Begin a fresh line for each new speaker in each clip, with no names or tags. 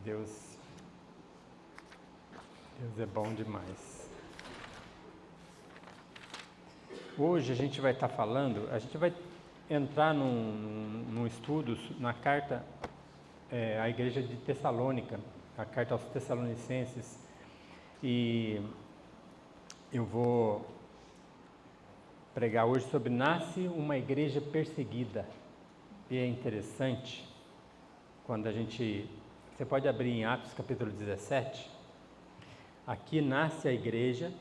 Deus é bom demais. Hoje a gente vai estar falando, a gente vai entrar num estudo na carta à igreja de Tessalônica, a carta aos Tessalonicenses, e eu vou pregar hoje sobre nasce uma igreja perseguida. E é interessante quando você pode abrir em Atos capítulo 17, aqui nasce a igreja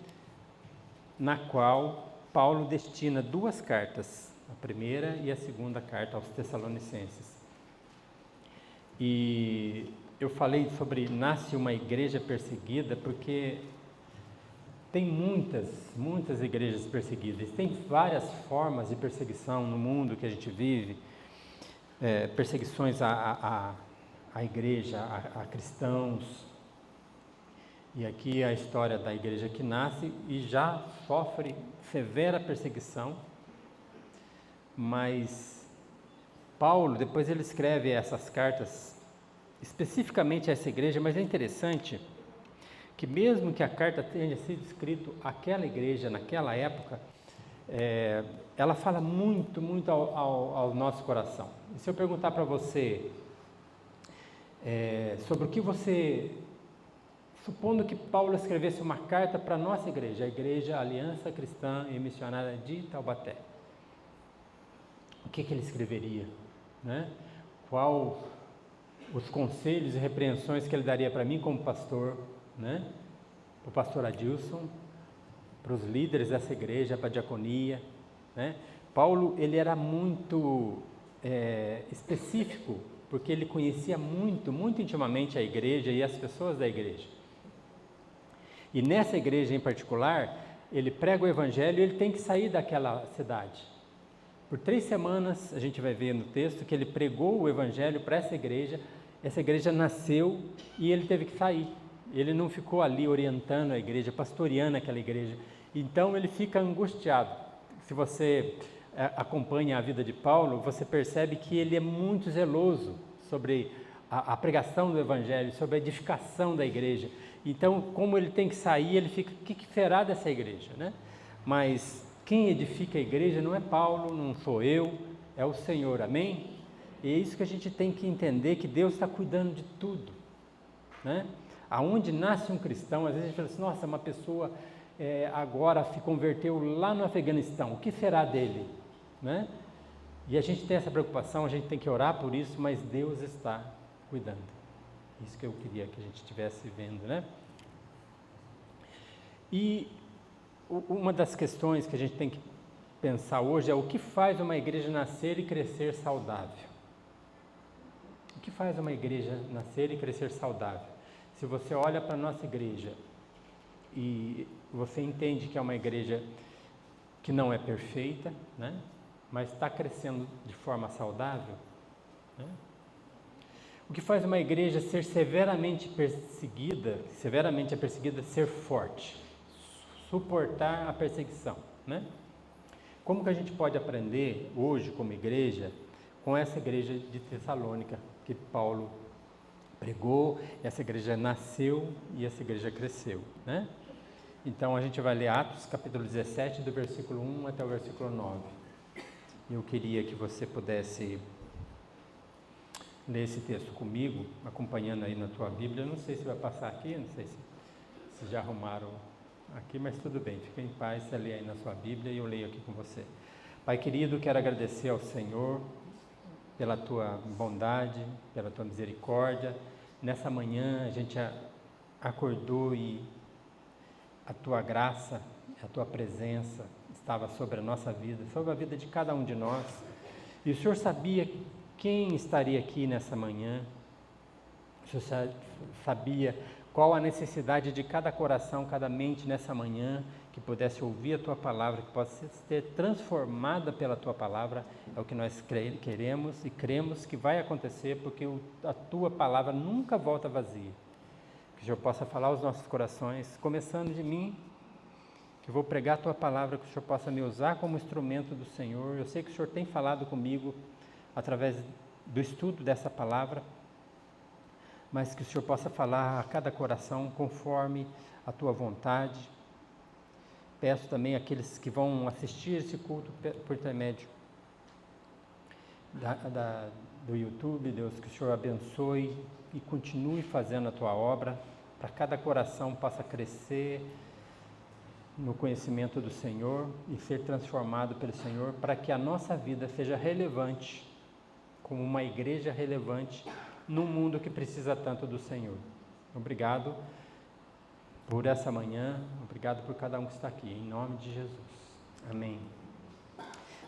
na qual Paulo destina duas cartas, a primeira e a segunda carta aos Tessalonicenses. E eu falei sobre nasce uma igreja perseguida porque tem muitas igrejas perseguidas, tem várias formas de perseguição no mundo que a gente vive, perseguições à igreja, a cristãos. E aqui a história da igreja que nasce e já sofre severa perseguição, mas Paulo, depois ele escreve essas cartas especificamente a essa igreja, mas é interessante que mesmo que a carta tenha sido escrita àquela igreja, naquela época, ela fala muito ao nosso coração. E se eu perguntar para você sobre o que você... Supondo que Paulo escrevesse uma carta para a nossa igreja, a Igreja Aliança Cristã e Missionária de Taubaté, o que ele escreveria? Né? Qual os conselhos e repreensões que ele daria para mim como pastor, né? Para o pastor Adilson, para os líderes dessa igreja, para a diaconia, né? Paulo, ele era muito específico, porque ele conhecia muito intimamente a igreja e as pessoas da igreja. E nessa igreja em particular, ele prega o evangelho e ele tem que sair daquela cidade. Por 3 semanas, a gente vai ver no texto que ele pregou o evangelho para essa igreja nasceu e ele teve que sair. Ele não ficou ali orientando a igreja, pastoreando aquela igreja. Então ele fica angustiado. Se você acompanha a vida de Paulo, você percebe que ele é muito zeloso sobre a pregação do evangelho, sobre a edificação da igreja. Então, como ele tem que sair, ele fica, o que será dessa igreja, né? Mas quem edifica a igreja não é Paulo, não sou eu, é o Senhor, amém? E é isso que a gente tem que entender, que Deus está cuidando de tudo, né? Aonde nasce um cristão, às vezes a gente fala assim, nossa, uma pessoa agora se converteu lá no Afeganistão, o que será dele, né? E a gente tem essa preocupação, a gente tem que orar por isso, mas Deus está cuidando. Isso que eu queria que a gente estivesse vendo, né? E uma das questões que a gente tem que pensar hoje é o que faz uma igreja nascer e crescer saudável. O que faz uma igreja nascer e crescer saudável? Se você olha para a nossa igreja e você entende que é uma igreja que não é perfeita, né? Mas está crescendo de forma saudável, né? O que faz uma igreja ser severamente perseguida, ser forte, suportar a perseguição, né? Como que a gente pode aprender hoje como igreja com essa igreja de Tessalônica que Paulo pregou, essa igreja nasceu e essa igreja cresceu, né? Então a gente vai ler Atos capítulo 17 do versículo 1 até o versículo 9. Eu queria que você pudesse ler esse texto comigo, acompanhando aí na tua Bíblia. Eu não sei se vai passar aqui, não sei se já arrumaram aqui, mas tudo bem, fica em paz, você lê aí na sua Bíblia e eu leio aqui com você. Pai querido, quero agradecer ao Senhor pela tua bondade, pela tua misericórdia. Nessa manhã a gente acordou e a tua graça, a tua presença estava sobre a nossa vida, sobre a vida de cada um de nós. E o Senhor sabia quem estaria aqui nessa manhã. O Senhor sabia qual a necessidade de cada coração, cada mente nessa manhã, que pudesse ouvir a Tua Palavra, que possa ser transformada pela Tua Palavra. É o que nós queremos e cremos que vai acontecer, porque a Tua Palavra nunca volta vazia. Que o Senhor possa falar aos nossos corações, começando de mim, que vou pregar a Tua Palavra, que o Senhor possa me usar como instrumento do Senhor. Eu sei que o Senhor tem falado comigo através do estudo dessa palavra, mas que o Senhor possa falar a cada coração conforme a tua vontade. Peço também àqueles que vão assistir esse culto por intermédio do YouTube, Deus, que o Senhor abençoe e continue fazendo a tua obra, para cada coração possa crescer no conhecimento do Senhor e ser transformado pelo Senhor, para que a nossa vida seja relevante, como uma igreja relevante, num mundo que precisa tanto do Senhor. Obrigado por essa manhã, obrigado por cada um que está aqui, em nome de Jesus. Amém.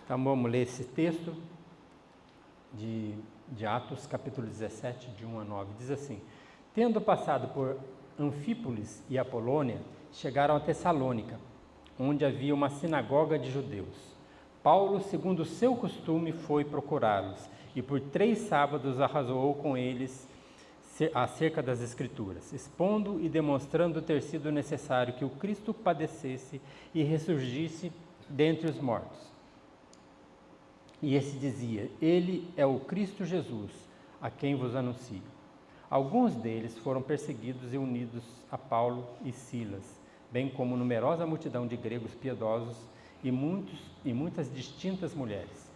Então vamos ler esse texto de Atos, capítulo 17, de 1 a 9. Diz assim: tendo passado por Anfípolis e Apolônia, chegaram a Tessalônica, onde havia uma sinagoga de judeus. Paulo, segundo o seu costume, foi procurá-los, e por 3 sábados arrazoou com eles acerca das Escrituras, expondo e demonstrando ter sido necessário que o Cristo padecesse e ressurgisse dentre os mortos. E esse dizia: ele é o Cristo Jesus, a quem vos anuncio. Alguns deles foram perseguidos e unidos a Paulo e Silas, bem como numerosa multidão de gregos piedosos e muitas distintas mulheres.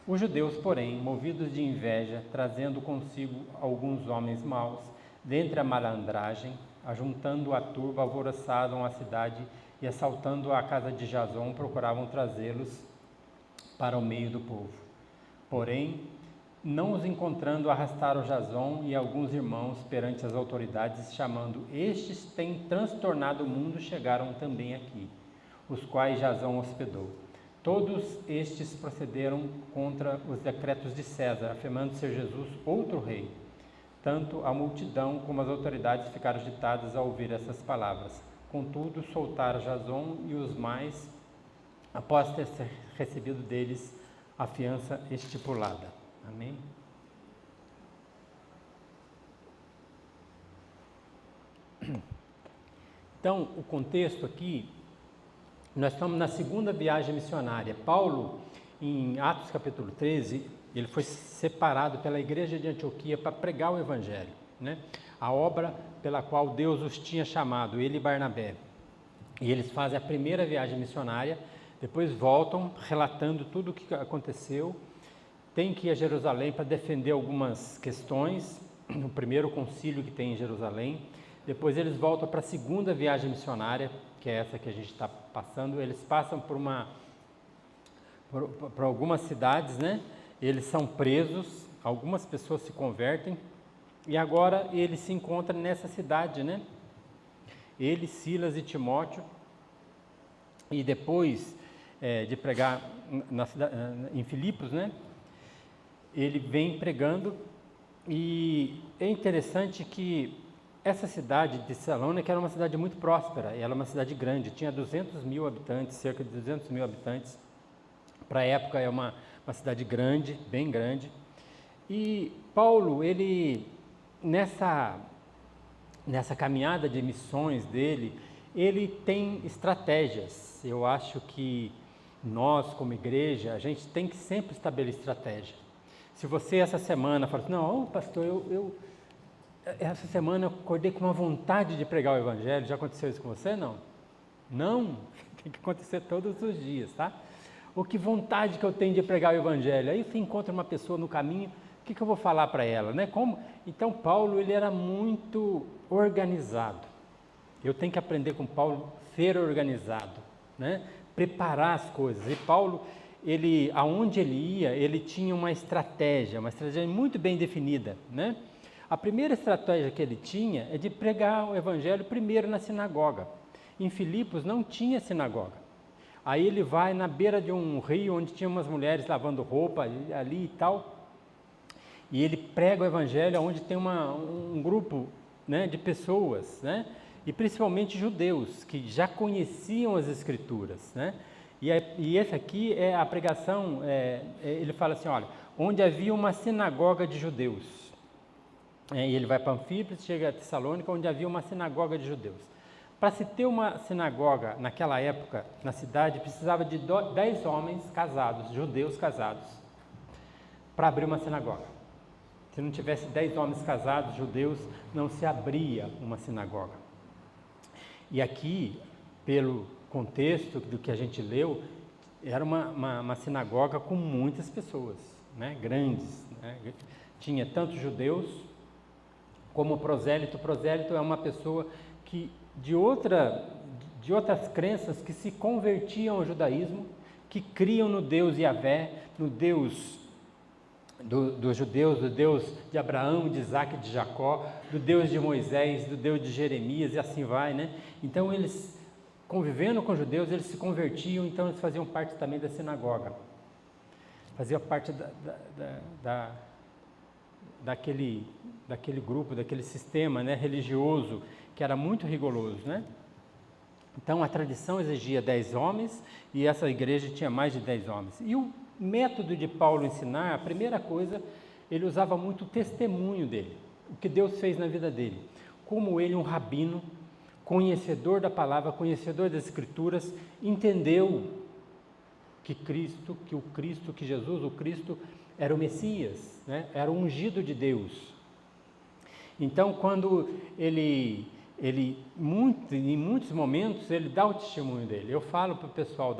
Os judeus, porém, movidos de inveja, trazendo consigo alguns homens maus, dentre a malandragem, ajuntando a turba, alvoroçaram a cidade e, assaltando a casa de Jasón, procuravam trazê-los para o meio do povo. Porém, não os encontrando, arrastaram Jasón e alguns irmãos perante as autoridades, chamando: estes têm transtornado o mundo, chegaram também aqui, os quais Jasón hospedou. Todos estes procederam contra os decretos de César, afirmando ser Jesus outro rei. Tanto a multidão como as autoridades ficaram agitadas ao ouvir essas palavras. Contudo, soltaram Jasón e os mais, após ter recebido deles a fiança estipulada. Amém? Então, o contexto aqui, nós estamos na segunda viagem missionária. Paulo, em Atos capítulo 13, ele foi separado pela igreja de Antioquia para pregar o Evangelho, né? A obra pela qual Deus os tinha chamado, ele e Barnabé. E eles fazem a primeira viagem missionária, depois voltam relatando tudo o que aconteceu. Tem que ir a Jerusalém para defender algumas questões, o primeiro concílio que tem em Jerusalém. Depois eles voltam para a segunda viagem missionária, que é essa que a gente está passando. Eles passam por algumas cidades, né? Eles são presos, algumas pessoas se convertem, e agora eles se encontram nessa cidade, né? Ele, Silas e Timóteo. E depois de pregar em Filipos, né? Ele vem pregando, e é interessante que essa cidade de Tessalônica era uma cidade muito próspera, ela é uma cidade grande, tinha 200 mil habitantes, cerca de 200 mil habitantes. Para a época é uma cidade grande, bem grande. E Paulo, ele nessa caminhada de missões dele, ele tem estratégias. Eu acho que nós, como igreja, a gente tem que sempre estabelecer estratégia. Se você essa semana fala assim: não, pastor, eu essa semana eu acordei com uma vontade de pregar o Evangelho. Já aconteceu isso com você? Não? Não? Tem que acontecer todos os dias, tá? Ou que vontade que eu tenho de pregar o Evangelho. Aí você encontra uma pessoa no caminho, o que eu vou falar para ela, né? Como? Então Paulo, ele era muito organizado. Eu tenho que aprender com Paulo, ser organizado, né? Preparar as coisas. E Paulo, aonde ele ia, ele tinha uma estratégia muito bem definida, né? A primeira estratégia que ele tinha é de pregar o Evangelho primeiro na sinagoga. Em Filipos não tinha sinagoga. Aí ele vai na beira de um rio onde tinha umas mulheres lavando roupa ali e tal, e ele prega o Evangelho onde tem um grupo, né, de pessoas, né, e principalmente judeus, que já conheciam as Escrituras, né? E essa aqui é a pregação, ele fala assim: olha, onde havia uma sinagoga de judeus. E ele vai para Anfípolis, chega a Tessalônica, onde havia uma sinagoga de judeus. Para se ter uma sinagoga naquela época, na cidade, precisava de 10 homens casados, judeus casados, para abrir uma sinagoga. Se não tivesse 10 homens casados judeus, não se abria uma sinagoga. E aqui, pelo contexto do que a gente leu, era uma sinagoga com muitas pessoas, né, grandes, né? Tinha tanto judeus como prosélito. Prosélito é uma pessoa que de outras crenças que se convertiam ao judaísmo, que criam no Deus Yahvé, no Deus dos judeus, do Deus de Abraão, de Isaac, de Jacó, do Deus de Moisés, do Deus de Jeremias, e assim vai, né? Então eles, convivendo com os judeus, eles se convertiam, então eles faziam parte também da sinagoga, faziam parte daquele grupo, daquele sistema, né, religioso, que era muito rigoroso, né? Então a tradição exigia 10 homens, e essa igreja tinha mais de 10 homens. E o método de Paulo ensinar, a primeira coisa, ele usava muito o testemunho dele, o que Deus fez na vida dele. Como ele, um rabino, conhecedor da palavra, conhecedor das escrituras, entendeu que Jesus, o Cristo, era o Messias, né? Era o ungido de Deus. Então, quando em muitos momentos, ele dá o testemunho dele. Eu falo para o pessoal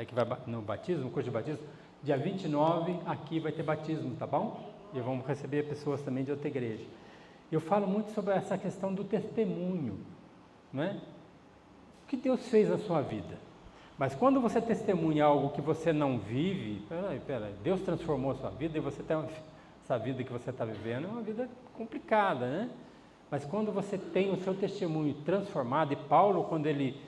que vai no batismo, no curso de batismo, dia 29, aqui vai ter batismo, tá bom? E vamos receber pessoas também de outra igreja. Eu falo muito sobre essa questão do testemunho, né? O que Deus fez na sua vida. Mas quando você testemunha algo que você não vive, peraí, Deus transformou a sua vida e você tem essa vida que você está vivendo, é uma vida complicada, né? Mas quando você tem o seu testemunho transformado, e Paulo, quando ele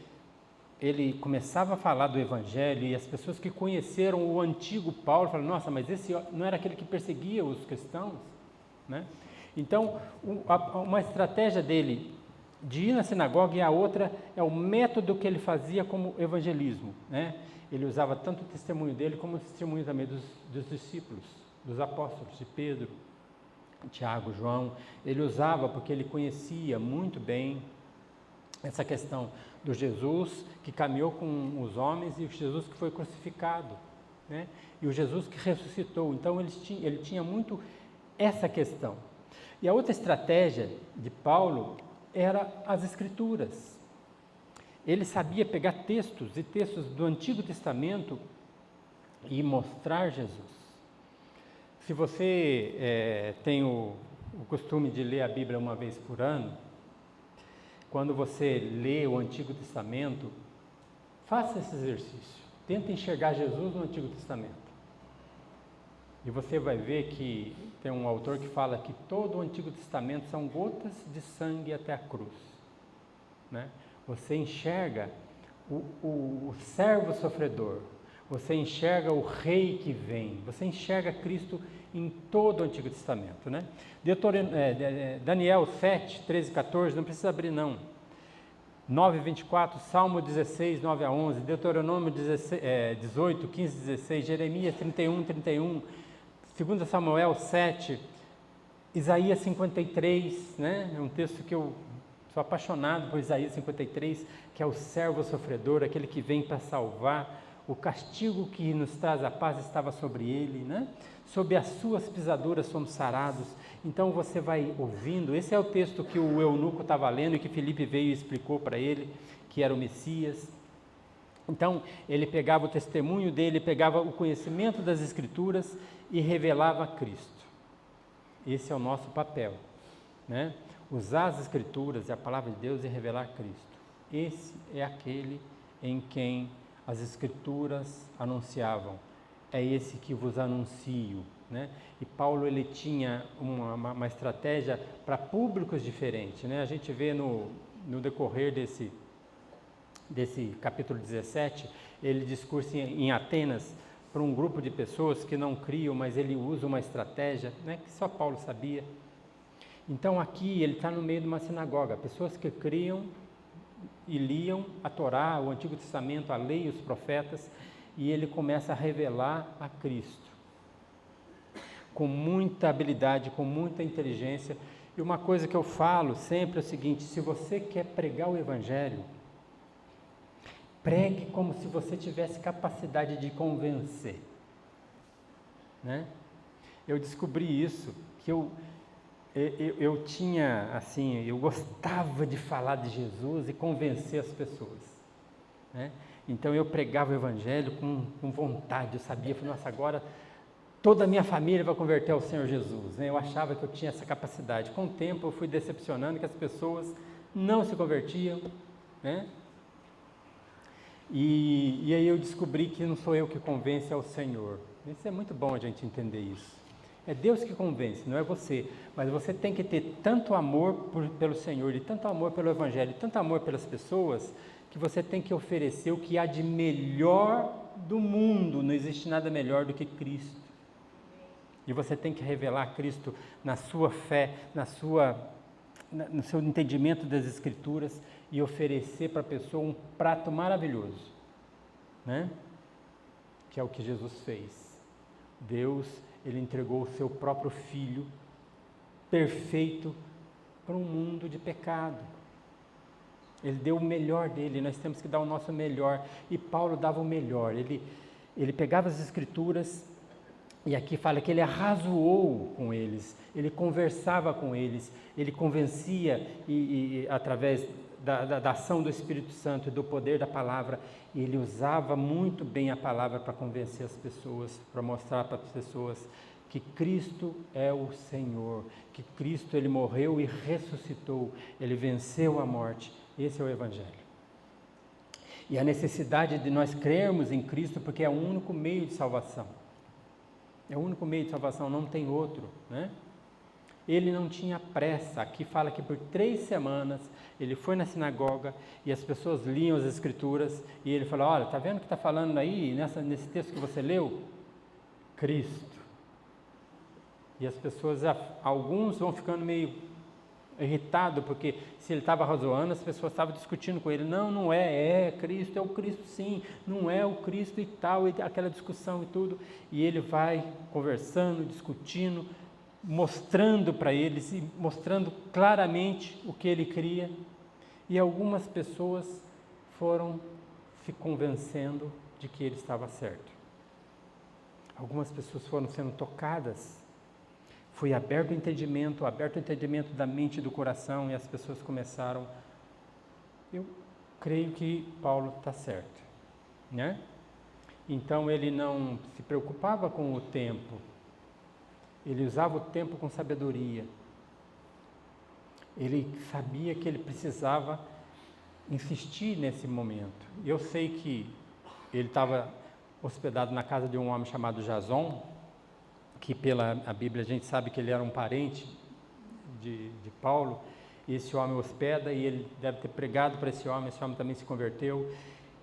começava a falar do Evangelho, e as pessoas que conheceram o antigo Paulo, falaram, nossa, mas esse não era aquele que perseguia os cristãos, né? Então, uma estratégia dele de ir na sinagoga, e a outra é o método que ele fazia como evangelismo, né? Ele usava tanto o testemunho dele, como o testemunho também dos discípulos, dos apóstolos, de Pedro, Tiago, João. Ele usava porque ele conhecia muito bem essa questão do Jesus que caminhou com os homens e o Jesus que foi crucificado, né? E o Jesus que ressuscitou. Então ele tinha muito essa questão. E a outra estratégia de Paulo era as Escrituras. Ele sabia pegar textos do Antigo Testamento e mostrar Jesus. Se você tem o costume de ler a Bíblia uma vez por ano, quando você lê o Antigo Testamento, faça esse exercício. Tenta enxergar Jesus no Antigo Testamento. E você vai ver que tem um autor que fala que todo o Antigo Testamento são gotas de sangue até a cruz, né? Você enxerga o servo sofredor, você enxerga o rei que vem, você enxerga Cristo em todo o Antigo Testamento, né? Daniel 7, 13 e 14, não precisa abrir não. 9, 24, Salmo 16, 9 a 11, Deuteronômio 18, 15, 16, Jeremias 31, 31, 2 Samuel 7, Isaías 53, né? É um texto que eu sou apaixonado por Isaías 53, que é o servo sofredor, aquele que vem para salvar. O castigo que nos traz a paz estava sobre ele, né? Sob as suas pisaduras somos sarados. Então você vai ouvindo, esse é o texto que o eunuco estava lendo e que Filipe veio e explicou para ele, que era o Messias. Então ele pegava o testemunho dele, pegava o conhecimento das Escrituras e revelava Cristo. Esse é o nosso papel, né? Usar as Escrituras e a palavra de Deus e revelar Cristo. Esse é aquele em quem as Escrituras anunciavam. É esse que vos anuncio, né? E Paulo, ele tinha uma estratégia para públicos diferentes, né? A gente vê no decorrer desse capítulo 17, ele discursa em Atenas para um grupo de pessoas que não criam, mas ele usa uma estratégia, né, que só Paulo sabia. Então aqui ele está no meio de uma sinagoga, pessoas que criam e liam a Torá, o Antigo Testamento, a lei e os profetas, e ele começa a revelar a Cristo com muita habilidade, com muita inteligência. E uma coisa que eu falo sempre é o seguinte: se você quer pregar o Evangelho, pregue como se você tivesse capacidade de convencer, né? Eu descobri isso, que eu tinha, assim, eu gostava de falar de Jesus e convencer as pessoas, né? Então eu pregava o Evangelho com vontade, eu sabia, falei, nossa, agora toda a minha família vai converter ao Senhor Jesus, né? Eu achava que eu tinha essa capacidade. Com o tempo eu fui decepcionando que as pessoas não se convertiam, né? E aí eu descobri que não sou eu que convence, é o Senhor. Isso é muito bom a gente entender isso. É Deus que convence, não é você. Mas você tem que ter tanto amor pelo Senhor, e tanto amor pelo Evangelho, e tanto amor pelas pessoas, que você tem que oferecer o que há de melhor do mundo. Não existe nada melhor do que Cristo. E você tem que revelar Cristo na sua fé, no seu entendimento das Escrituras, e oferecer para a pessoa um prato maravilhoso, né? Que é o que Jesus fez. Deus, Ele entregou o seu próprio Filho, perfeito, para um mundo de pecado. Ele deu o melhor dele, nós temos que dar o nosso melhor. E Paulo dava o melhor, ele pegava as Escrituras, e aqui fala que ele arrazoou com eles, ele conversava com eles, ele convencia através da ação do Espírito Santo e do poder da palavra, e ele usava muito bem a palavra para convencer as pessoas, para mostrar para as pessoas que Cristo é o Senhor, que Cristo ele morreu e ressuscitou, ele venceu a morte. Esse é o Evangelho. E a necessidade de nós crermos em Cristo, porque é o único meio de salvação. É o único meio de salvação, não tem outro, né? Ele não tinha pressa. Aqui fala que por 3 semanas ele foi na sinagoga e as pessoas liam as Escrituras e ele falou, olha, está vendo o que está falando aí nesse texto que você leu? Cristo. E as pessoas, alguns vão ficando meio irritados, porque se ele estava razoando, as pessoas estavam discutindo com ele, não é Cristo, é o Cristo sim, não é o Cristo e tal, e aquela discussão e tudo, e ele vai conversando, discutindo, mostrando para eles, e mostrando claramente o que ele cria, e algumas pessoas foram se convencendo de que ele estava certo. Algumas pessoas foram sendo tocadas, foi aberto o entendimento da mente e do coração, e as pessoas começaram, eu creio que Paulo está certo, né? Então ele não se preocupava com o tempo, ele usava o tempo com sabedoria, ele sabia que ele precisava insistir nesse momento. Eu sei que ele estava hospedado na casa de um homem chamado Jason, que pela a Bíblia a gente sabe que ele era um parente de Paulo, e esse homem hospeda, e ele deve ter pregado para esse homem também se converteu,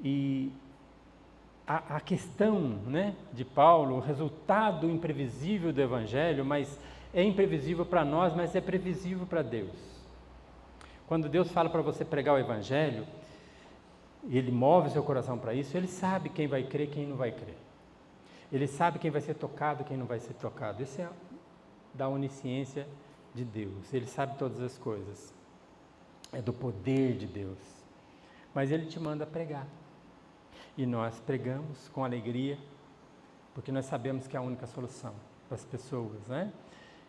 e a questão, né, de Paulo, o resultado imprevisível do Evangelho, mas é imprevisível para nós, mas é previsível para Deus. Quando Deus fala para você pregar o Evangelho, e Ele move o seu coração para isso, Ele sabe quem vai crer e quem não vai crer. Ele sabe quem vai ser tocado e quem não vai ser tocado. Isso é da onisciência de Deus. Ele sabe todas as coisas. É do poder de Deus. Mas Ele te manda pregar. E nós pregamos com alegria, porque nós sabemos que é a única solução para as pessoas, né?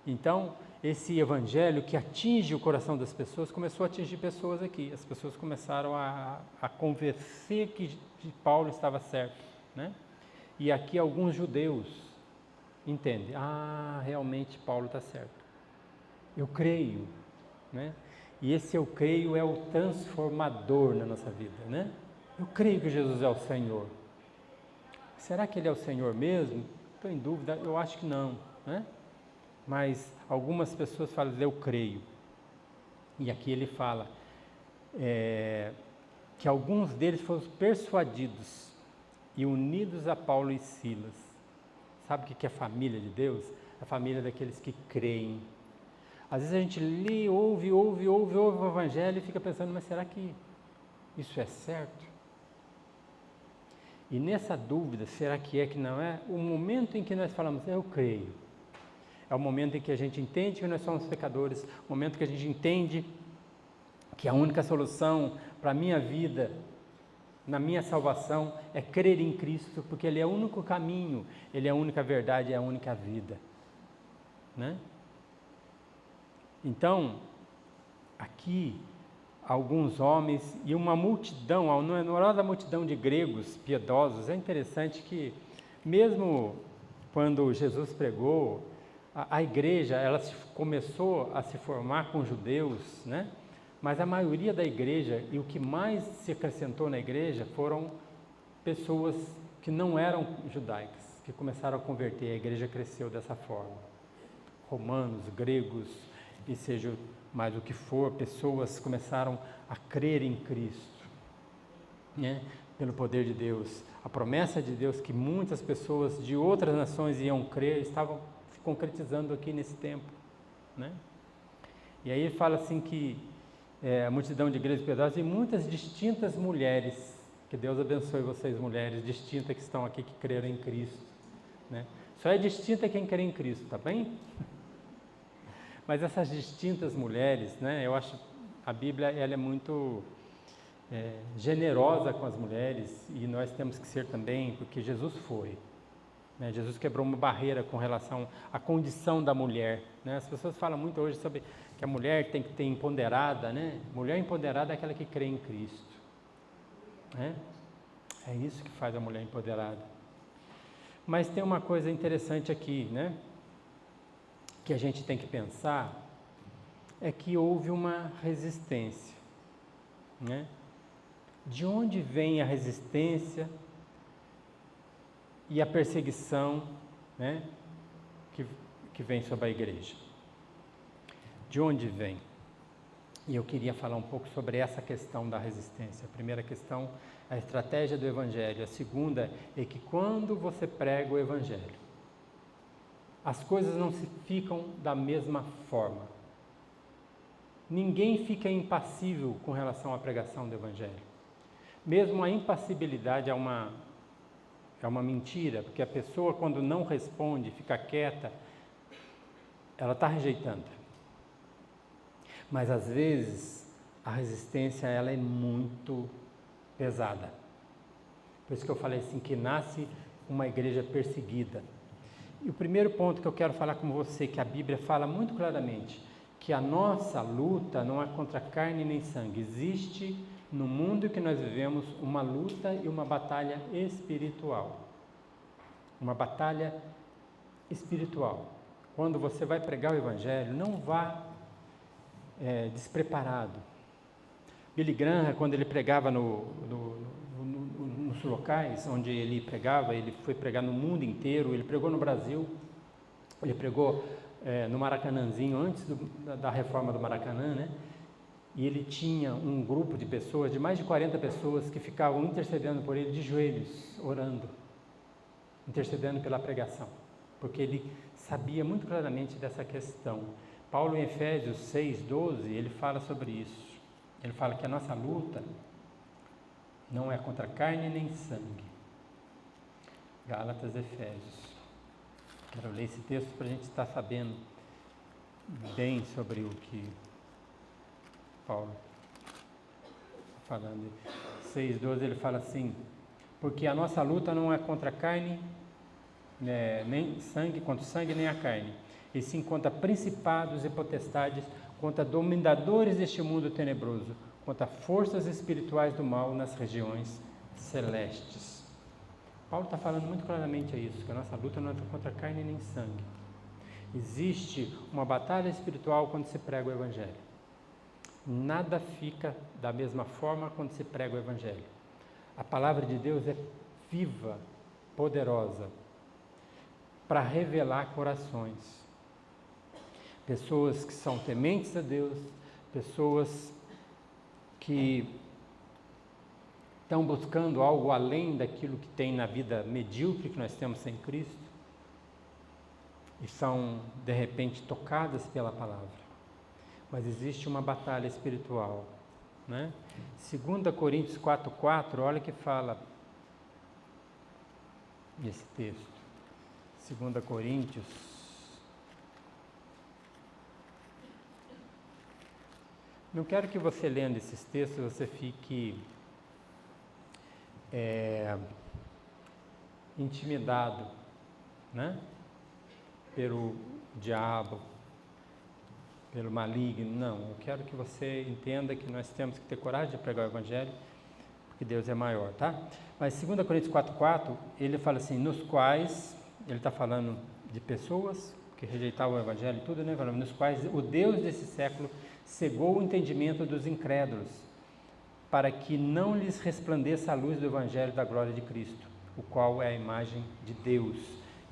Então, esse Evangelho que atinge o coração das pessoas, começou a atingir pessoas aqui. As pessoas começaram a convencer que Paulo estava certo, né? E aqui alguns judeus entendem, realmente Paulo está certo. Eu creio, né? E esse eu creio é o transformador na nossa vida, né? Eu creio que Jesus é o Senhor. Será que Ele é o Senhor mesmo? Estou em dúvida, eu acho que não, né? Mas algumas pessoas falam, eu creio. E aqui ele fala que alguns deles foram persuadidos e unidos a Paulo e Silas. Sabe o que é a família de Deus? A família daqueles que creem. Às vezes a gente lê, ouve o Evangelho e fica pensando, mas será que isso é certo? E nessa dúvida, será que não é? O momento em que nós falamos, eu creio, é o momento em que a gente entende que nós somos pecadores, o momento que a gente entende que a única solução para a minha vida, na minha salvação, é crer em Cristo, porque Ele é o único caminho, Ele é a única verdade, é a única vida, né? Então, aqui, alguns homens e uma multidão, no hora da multidão de gregos piedosos, é interessante que, mesmo quando Jesus pregou, a igreja começou a se formar com judeus, né? Mas a maioria da igreja, e o que mais se acrescentou na igreja, foram pessoas que não eram judaicas, que começaram a converter. A igreja cresceu dessa forma. Romanos, gregos, e seja mais o que for, pessoas começaram a crer em Cristo, né? Pelo poder de Deus. A promessa de Deus que muitas pessoas de outras nações iam crer, estavam se concretizando aqui nesse tempo, né? E aí ele fala assim que a multidão de igrejas piedosas e muitas distintas mulheres, que Deus abençoe vocês mulheres distintas que estão aqui, que creram em Cristo, né? Só é distinta quem crê em Cristo, tá bem? Mas essas distintas mulheres, né, eu acho a Bíblia ela é muito generosa com as mulheres, e nós temos que ser também, porque Jesus foi. Né? Jesus quebrou uma barreira com relação à condição da mulher. Né? As pessoas falam muito hoje sobre que a mulher tem que ter empoderada, né? Mulher empoderada é aquela que crê em Cristo. Né? É isso que faz a mulher empoderada. Mas tem uma coisa interessante aqui, né? Que a gente tem que pensar, é que houve uma resistência. Né? De onde vem a resistência e a perseguição, né, que vem sobre a igreja? De onde vem? E eu queria falar um pouco sobre essa questão da resistência. A primeira questão, a estratégia do Evangelho. A segunda é que quando você prega o Evangelho, as coisas não se ficam da mesma forma. Ninguém fica impassível com relação à pregação do Evangelho. Mesmo a impassibilidade é uma mentira, porque a pessoa, quando não responde, fica quieta, ela está rejeitando. Mas, às vezes, a resistência ela é muito pesada. Por isso que eu falei assim, que nasce uma igreja perseguida. E o primeiro ponto que eu quero falar com você, que a Bíblia fala muito claramente, que a nossa luta não é contra carne nem sangue. Existe no mundo que nós vivemos uma luta e uma batalha espiritual. Uma batalha espiritual. Quando você vai pregar o Evangelho, não vá despreparado. Billy Graham, quando ele pregava nos locais onde ele pregava, ele foi pregar no mundo inteiro, ele pregou no Brasil, ele pregou no Maracanãzinho, antes da reforma do Maracanã, né? E ele tinha um grupo de pessoas, de mais de 40 pessoas, que ficavam intercedendo por ele de joelhos, orando, intercedendo pela pregação, porque ele sabia muito claramente dessa questão. Paulo, em Efésios 6:12, ele fala sobre isso. Ele fala que a nossa luta não é contra carne nem sangue. Gálatas, Efésios. Quero ler esse texto para a gente estar sabendo bem sobre o que Paulo está falando. 6:12 ele fala assim: porque a nossa luta não é contra a carne, nem sangue, contra o sangue nem a carne, e sim contra principados e potestades, contra dominadores deste mundo tenebroso, contra forças espirituais do mal nas regiões celestes. Paulo está falando muito claramente isso, que a nossa luta não é contra carne nem sangue. Existe uma batalha espiritual quando se prega o Evangelho. Nada fica da mesma forma quando se prega o Evangelho. A palavra de Deus é viva, poderosa, para revelar corações. Pessoas que são tementes a Deus, pessoas que estão buscando algo além daquilo que tem na vida medíocre que nós temos sem Cristo, e são, de repente, tocadas pela palavra. Mas existe uma batalha espiritual, né? 2 Coríntios 4:4, olha que fala nesse texto. 2 Coríntios. Não quero que você, lendo esses textos, você fique intimidado, né? Pelo diabo, pelo maligno. Não, eu quero que você entenda que nós temos que ter coragem de pregar o Evangelho, porque Deus é maior, tá? Mas 2 Coríntios 4,4, ele fala assim, nos quais, ele está falando de pessoas que rejeitavam o Evangelho e tudo, né? Falando, nos quais o Deus desse século cegou o entendimento dos incrédulos, para que não lhes resplandeça a luz do Evangelho da glória de Cristo, o qual é a imagem de Deus.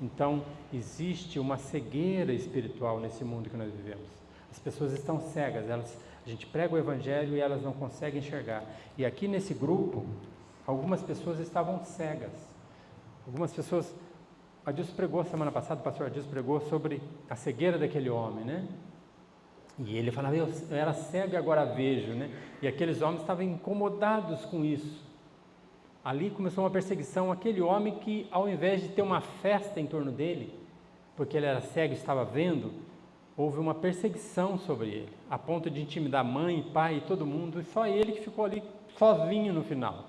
Então, existe uma cegueira espiritual nesse mundo que nós vivemos. As pessoas estão cegas, a gente prega o Evangelho e elas não conseguem enxergar. E aqui nesse grupo, algumas pessoas estavam cegas. Algumas pessoas... Adilson pregou semana passada, o pastor Adilson pregou sobre a cegueira daquele homem, né? E ele falava, eu era cego e agora vejo, né? E aqueles homens estavam incomodados com isso. Ali começou uma perseguição, aquele homem que, ao invés de ter uma festa em torno dele, porque ele era cego e estava vendo, houve uma perseguição sobre ele, a ponto de intimidar mãe, pai e todo mundo, e só ele que ficou ali sozinho no final,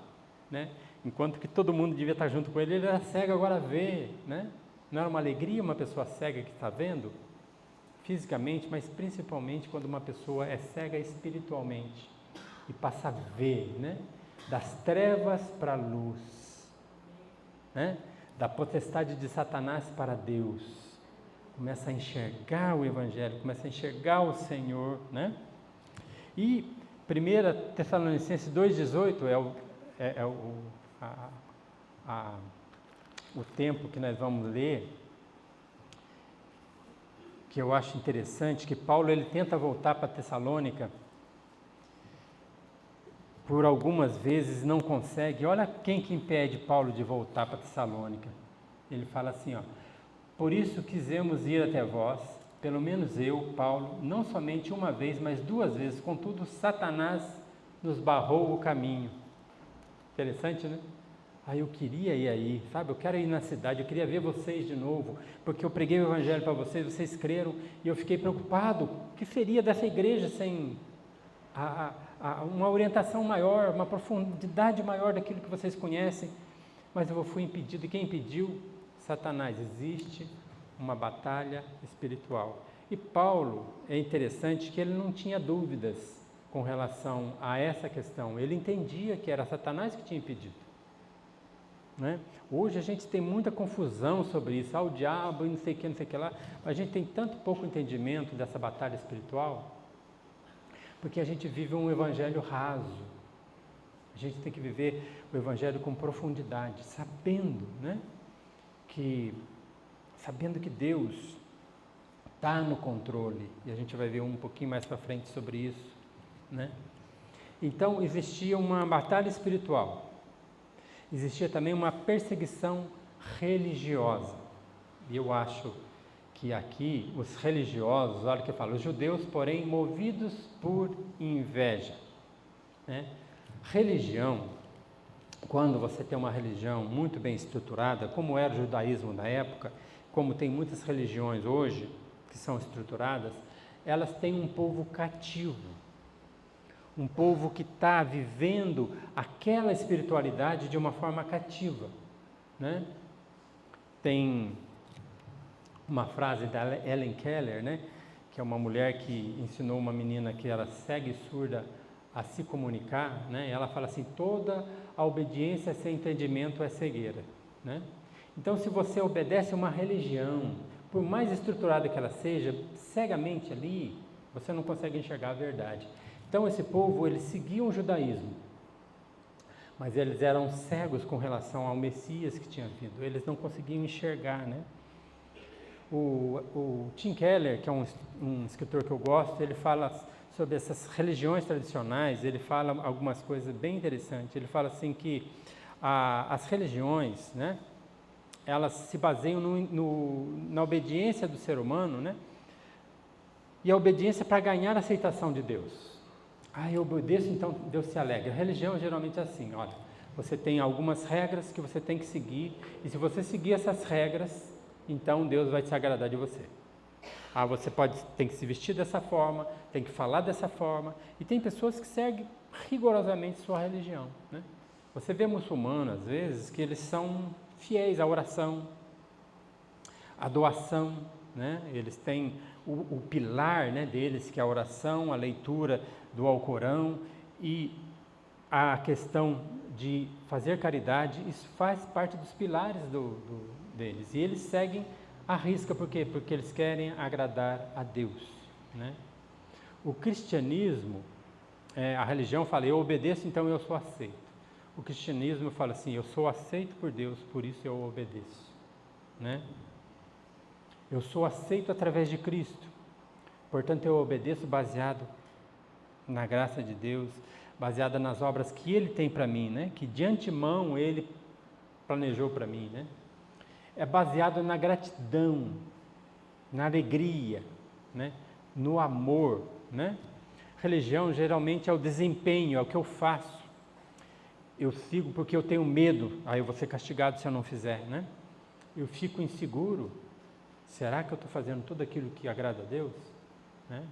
né? Enquanto que todo mundo devia estar junto com ele, ele era cego, agora vê, né? Não era uma alegria uma pessoa cega que está vendo? Fisicamente, mas principalmente quando uma pessoa é cega espiritualmente e passa a ver, né? Das trevas para a luz, né? Da potestade de Satanás para Deus, começa a enxergar o Evangelho, começa a enxergar o Senhor, né? E 1 Tessalonicenses 2,18 o tempo que nós vamos ler, que eu acho interessante, que Paulo ele tenta voltar para Tessalônica, por algumas vezes não consegue. Olha quem que impede Paulo de voltar para Tessalônica. Ele fala assim, ó, por isso quisemos ir até vós, pelo menos eu, Paulo, não somente uma vez, mas 2 vezes, contudo Satanás nos barrou o caminho. Interessante, né? Aí eu queria ir aí, sabe? Eu quero ir na cidade, eu queria ver vocês de novo, porque eu preguei o Evangelho para vocês, vocês creram, e eu fiquei preocupado, o que seria dessa igreja sem uma orientação maior, uma profundidade maior daquilo que vocês conhecem, mas eu fui impedido, e quem impediu? Satanás. Existe uma batalha espiritual. E Paulo, é interessante que ele não tinha dúvidas com relação a essa questão, ele entendia que era Satanás que tinha impedido. Né? Hoje a gente tem muita confusão sobre isso, o diabo e não sei o que lá, mas a gente tem tanto pouco entendimento dessa batalha espiritual, porque a gente vive um evangelho raso. A gente tem que viver o evangelho com profundidade, sabendo, né, que Deus está no controle, e a gente vai ver um pouquinho mais para frente sobre isso, né? Então existia uma batalha espiritual, existia também uma perseguição religiosa, e eu acho que aqui os religiosos, olha o que eu falo, os judeus, porém, movidos por inveja, né? Religião, quando você tem uma religião muito bem estruturada, como era o judaísmo na época, como tem muitas religiões hoje que são estruturadas, elas têm um povo cativo, um povo que está vivendo aquela espiritualidade de uma forma cativa, né? Tem uma frase da Helen Keller, né, que é uma mulher que ensinou uma menina que era cega e surda a se comunicar, né? Ela fala assim, toda a obediência sem entendimento é cegueira, né? Então, se você obedece a uma religião, por mais estruturada que ela seja, cegamente ali, você não consegue enxergar a verdade. Então, esse povo, eles seguiam o judaísmo, mas eles eram cegos com relação ao Messias que tinha vindo, eles não conseguiam enxergar, né? O Tim Keller, que é um escritor que eu gosto, ele fala sobre essas religiões tradicionais, ele fala algumas coisas bem interessantes. Ele fala assim que as religiões, né, elas se baseiam na obediência do ser humano, né, e a obediência para ganhar a aceitação de Deus. Eu obedeço, então Deus se alegra. A religião geralmente é assim, olha, você tem algumas regras que você tem que seguir, e se você seguir essas regras, então Deus vai se agradar de você. Você tem que se vestir dessa forma, tem que falar dessa forma, e tem pessoas que seguem rigorosamente sua religião, né? Você vê muçulmanos, às vezes, que eles são fiéis à oração, à doação, né? Eles têm o pilar, né, deles, que é a oração, a leitura do Alcorão e a questão de fazer caridade. Isso faz parte dos pilares deles. E eles seguem à risca, por quê? Porque eles querem agradar a Deus, né? O cristianismo, a religião fala, eu obedeço, então eu sou aceito. O cristianismo fala assim, eu sou aceito por Deus, por isso eu obedeço, né? Eu sou aceito através de Cristo, portanto eu obedeço baseado na graça de Deus, baseada nas obras que Ele tem para mim, né? Que de antemão Ele planejou para mim, né? É baseado na gratidão, na alegria, né? No amor, né? Religião geralmente é o desempenho, é o que eu faço. Eu sigo porque eu tenho medo, aí eu vou ser castigado se eu não fizer, né? Eu fico inseguro, será que eu estou fazendo tudo aquilo que agrada a Deus? Né?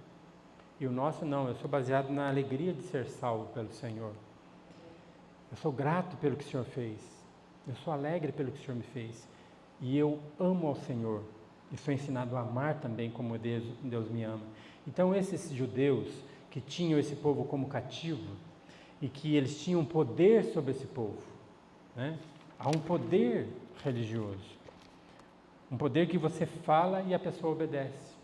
E o nosso não, eu sou baseado na alegria de ser salvo pelo Senhor. Eu sou grato pelo que o Senhor fez, eu sou alegre pelo que o Senhor me fez. E eu amo ao Senhor, e sou ensinado a amar também como Deus me ama. Então esses judeus que tinham esse povo como cativo, e que eles tinham poder sobre esse povo, né? Há um poder religioso, um poder que você fala e a pessoa obedece.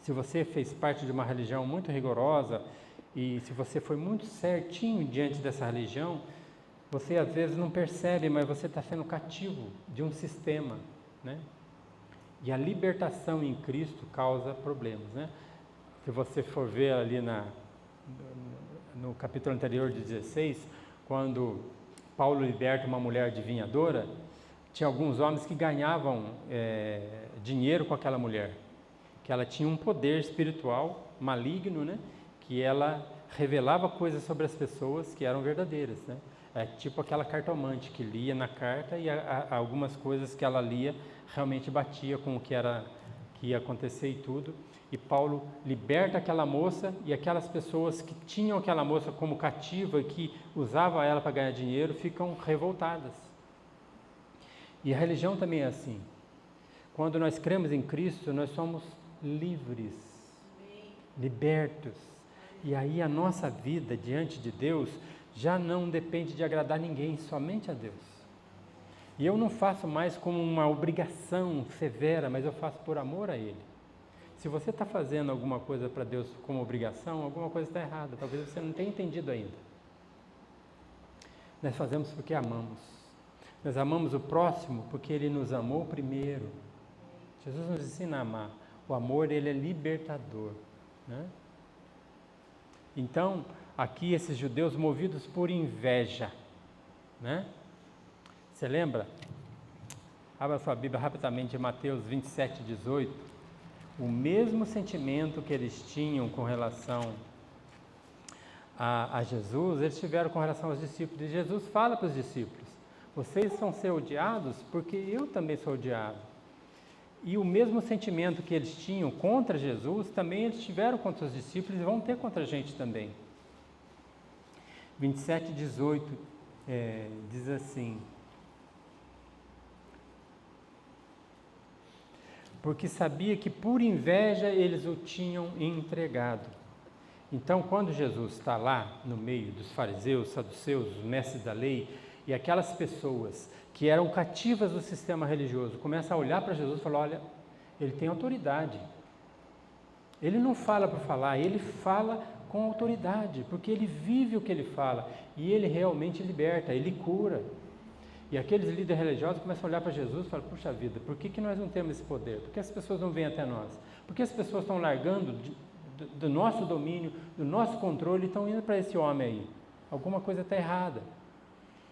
Se você fez parte de uma religião muito rigorosa, e se você foi muito certinho diante dessa religião, você às vezes não percebe, mas você está sendo cativo de um sistema, né? E a libertação em Cristo causa problemas, né? Se você for ver ali no capítulo anterior de 16, quando Paulo liberta uma mulher adivinhadora, tinha alguns homens que ganhavam dinheiro com aquela mulher, que ela tinha um poder espiritual maligno, né? Que ela revelava coisas sobre as pessoas que eram verdadeiras, né? É tipo aquela cartomante que lia na carta e algumas coisas que ela lia realmente batia com o que ia acontecer e tudo. E Paulo liberta aquela moça, e aquelas pessoas que tinham aquela moça como cativa e que usavam ela para ganhar dinheiro ficam revoltadas. E a religião também é assim. Quando nós cremos em Cristo, nós somos livres, libertos. E aí a nossa vida diante de Deus já não depende de agradar ninguém, somente a Deus. E eu não faço mais como uma obrigação severa, mas eu faço por amor a Ele. Se você está fazendo alguma coisa para Deus como obrigação, alguma coisa está errada, talvez você não tenha entendido ainda. Nós fazemos porque amamos. Nós amamos o próximo porque Ele nos amou primeiro. Jesus nos ensina a amar. O amor, ele é libertador, né? Então, aqui esses judeus movidos por inveja, né? Você lembra? Abra sua Bíblia rapidamente em Mateus 27, 18. O mesmo sentimento que eles tinham com relação a Jesus, eles tiveram com relação aos discípulos. E Jesus fala para os discípulos, vocês vão ser odiados porque eu também sou odiado. E o mesmo sentimento que eles tinham contra Jesus, também eles tiveram contra os discípulos e vão ter contra a gente também. 27, 18, diz assim: porque sabia que por inveja eles o tinham entregado. Então, quando Jesus está lá no meio dos fariseus, saduceus, os mestres da lei, e aquelas pessoas que eram cativas do sistema religioso, começam a olhar para Jesus e falar, olha, ele tem autoridade. Ele não fala por falar, ele fala com autoridade, porque ele vive o que ele fala, e ele realmente liberta, ele cura. E aqueles líderes religiosos começam a olhar para Jesus e falam, puxa vida, por que nós não temos esse poder? Por que as pessoas não vêm até nós? Por que as pessoas estão largando do nosso domínio, do nosso controle, e estão indo para esse homem aí? Alguma coisa está errada.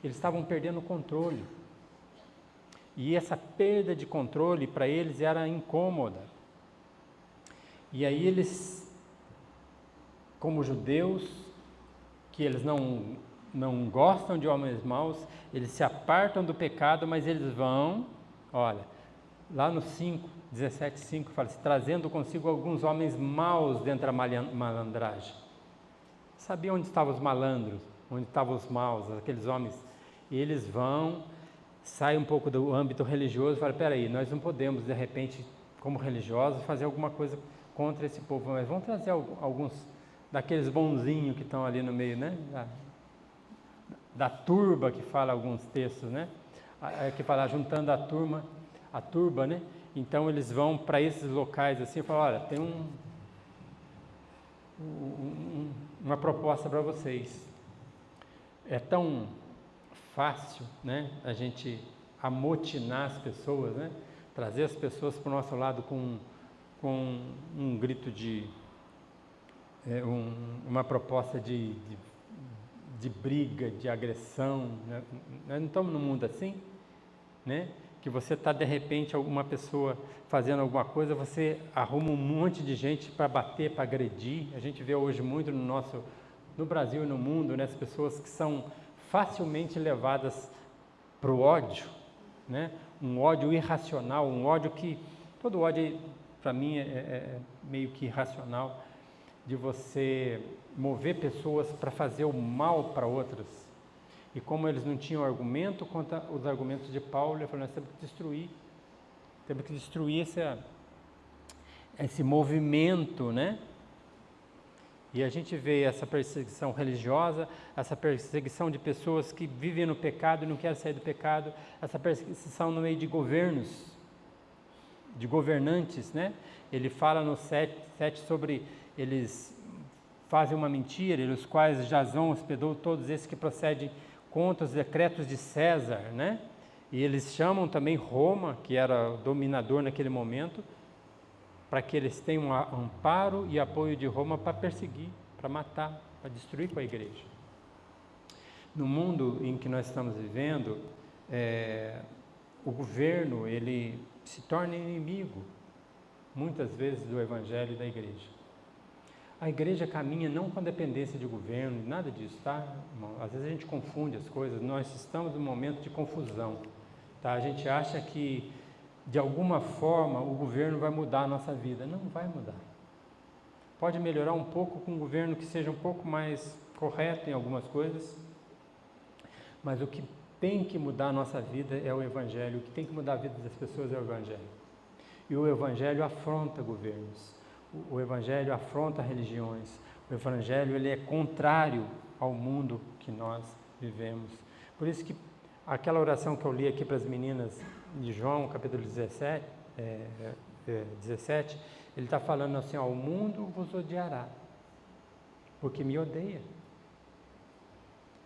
Eles estavam perdendo o controle. E essa perda de controle para eles era incômoda. E aí eles, como judeus, que eles não gostam de homens maus, eles se apartam do pecado, mas eles vão, olha, lá no 17:5 fala assim, trazendo consigo alguns homens maus dentro da malandragem. Sabia onde estavam os malandros, onde estavam os maus, aqueles homens, e eles vão, saem um pouco do âmbito religioso e falam, peraí, nós não podemos de repente como religiosos, fazer alguma coisa contra esse povo, mas vão trazer alguns daqueles bonzinhos que estão ali no meio, né? Da turba, que fala alguns textos, né? Que fala juntando a turba, né? Então eles vão para esses locais assim e falam, olha, tem uma proposta para vocês. É tão fácil, né? A gente amotinar as pessoas, né? Trazer as pessoas para o nosso lado com um grito uma proposta de briga, de agressão, né? Nós não estamos num mundo assim, né? Que você está de repente alguma pessoa fazendo alguma coisa, você arruma um monte de gente para bater, para agredir. A gente vê hoje muito no Brasil e no mundo, né? As pessoas que são facilmente levadas para o ódio, né? Um ódio irracional, um ódio que todo ódio para mim é meio que irracional, de você mover pessoas para fazer o mal para outras. E como eles não tinham argumento contra os argumentos de Paulo, ele falou, nós temos que destruir esse movimento, né? E a gente vê essa perseguição religiosa, essa perseguição de pessoas que vivem no pecado e não querem sair do pecado, essa perseguição no meio de governos, de governantes, né? Ele fala no 7 sobre eles fazem uma mentira, os quais Jasão hospedou todos esses que procedem contra os decretos de César, né? E eles chamam também Roma, que era o dominador naquele momento, para que eles tenham amparo e apoio de Roma para perseguir, para matar, para destruir com a igreja. No mundo em que nós estamos vivendo, o governo ele se torna inimigo, muitas vezes, do evangelho e da igreja. A igreja caminha não com dependência de governo, nada disso, tá, irmão? Às vezes a gente confunde as coisas, nós estamos num momento de confusão, tá? A gente acha que, de alguma forma, o governo vai mudar a nossa vida. Não vai mudar. Pode melhorar um pouco com um governo que seja um pouco mais correto em algumas coisas, mas o que tem que mudar a nossa vida é o evangelho, o que tem que mudar a vida das pessoas é o evangelho. E o evangelho afronta governos. O evangelho afronta religiões. O evangelho ele é contrário ao mundo que nós vivemos. Por isso que aquela oração que eu li aqui para as meninas de João, capítulo 17, ele está falando assim, ó, o mundo vos odiará, porque me odeia.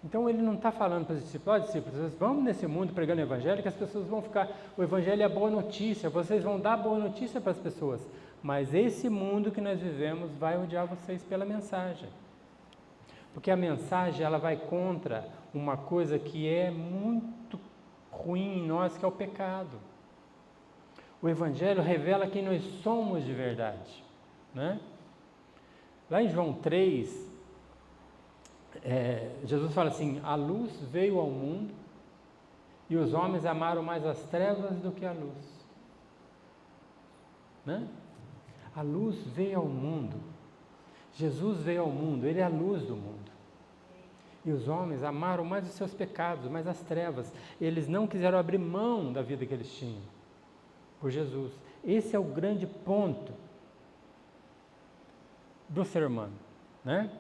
Então ele não está falando para os discípulos, discípulos, vamos nesse mundo pregando o evangelho, que as pessoas vão ficar, o evangelho é a boa notícia, vocês vão dar boa notícia para as pessoas, mas esse mundo que nós vivemos vai odiar vocês pela mensagem, porque a mensagem ela vai contra uma coisa que é muito ruim em nós, que é o pecado. O evangelho revela quem nós somos de verdade, né? Lá em João 3, Jesus fala assim, a luz veio ao mundo e os homens amaram mais as trevas do que a luz, né? A luz veio ao mundo, Jesus veio ao mundo, Ele é a luz do mundo. E os homens amaram mais os seus pecados, mais as trevas. Eles não quiseram abrir mão da vida que eles tinham por Jesus. Esse é o grande ponto do ser humano, né?